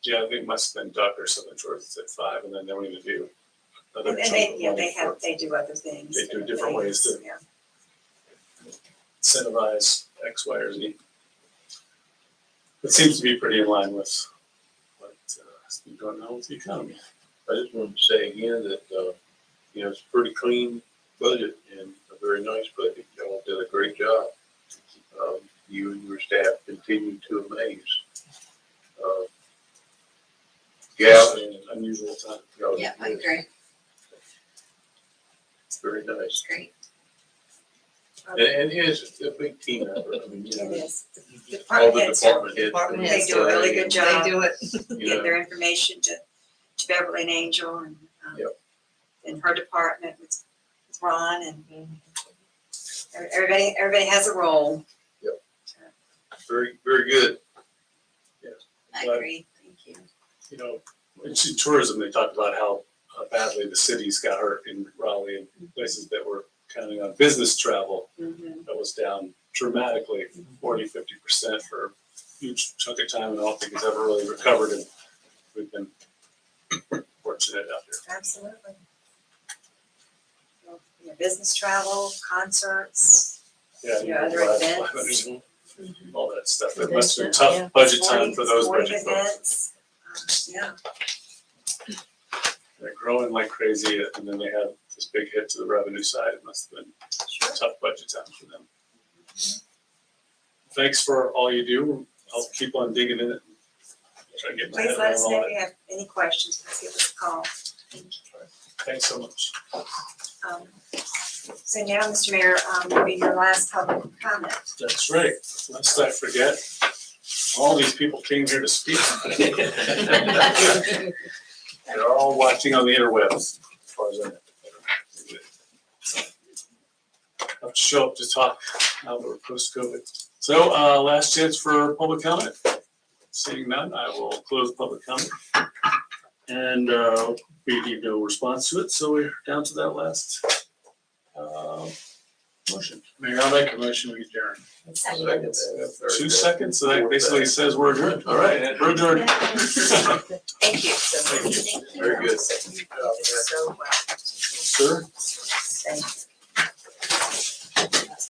Yeah, I think it must have been Duck or something towards it's at 5, and then they want to do another and chunk they, of yeah, money for they do other things. They do different ways to- Yeah. incentivize X, Y, or Z. It seems to be pretty in line with what has been going on with the economy. I just wanted to say again that, it's a pretty clean budget and a very nice budget. Y'all did a great job. You and your staff continue to amaze. Yeah, Especially in an unusual time. y'all Yeah, I did agree. very nice. Great. And it's a big team effort. I mean, It is. all the heads- department heads. Department heads do a really good job. They do it. You Get know, their information to Beverly and Angel and, Yep. in her department with Ron and everybody has a role. very, very good. I agree. Thank you. In tourism, they talked about how badly the cities got hurt in Raleigh and places that were counting on business travel. That was down dramatically, 40, 50% for a huge chunk of time, and I don't think it's ever really recovered, and we've been fortunate out here. Absolutely. Well, business travel, concerts, other events. All that stuff. It must have been tough budget time for those sporting budget folks. events. Yeah. They're growing like crazy, and then they had this big hit to the revenue side. It must have been a tough budget time for them. Thanks for all you do. I'll keep on digging in it. Try to get my Please head let us around know all if it. you have any questions. Please give us a call. Thanks so much. So now, Mr. Mayor, will be your last public comment. That's right. Lest I forget, all these people came here to speak. They're all watching on the interwebs, as far as I know. Have to show up to talk now that we're post-COVID. So, last chance for public comment. Seeing none, I will close public comment. And we need no response to it, so we're down to that last motion. Mayor, I'll make a motion, we adjourn. 2 seconds, so that basically says we're adjourned. All right, we're adjourned. Thank you. Thank you. Very good. So well. Sir? Thank you.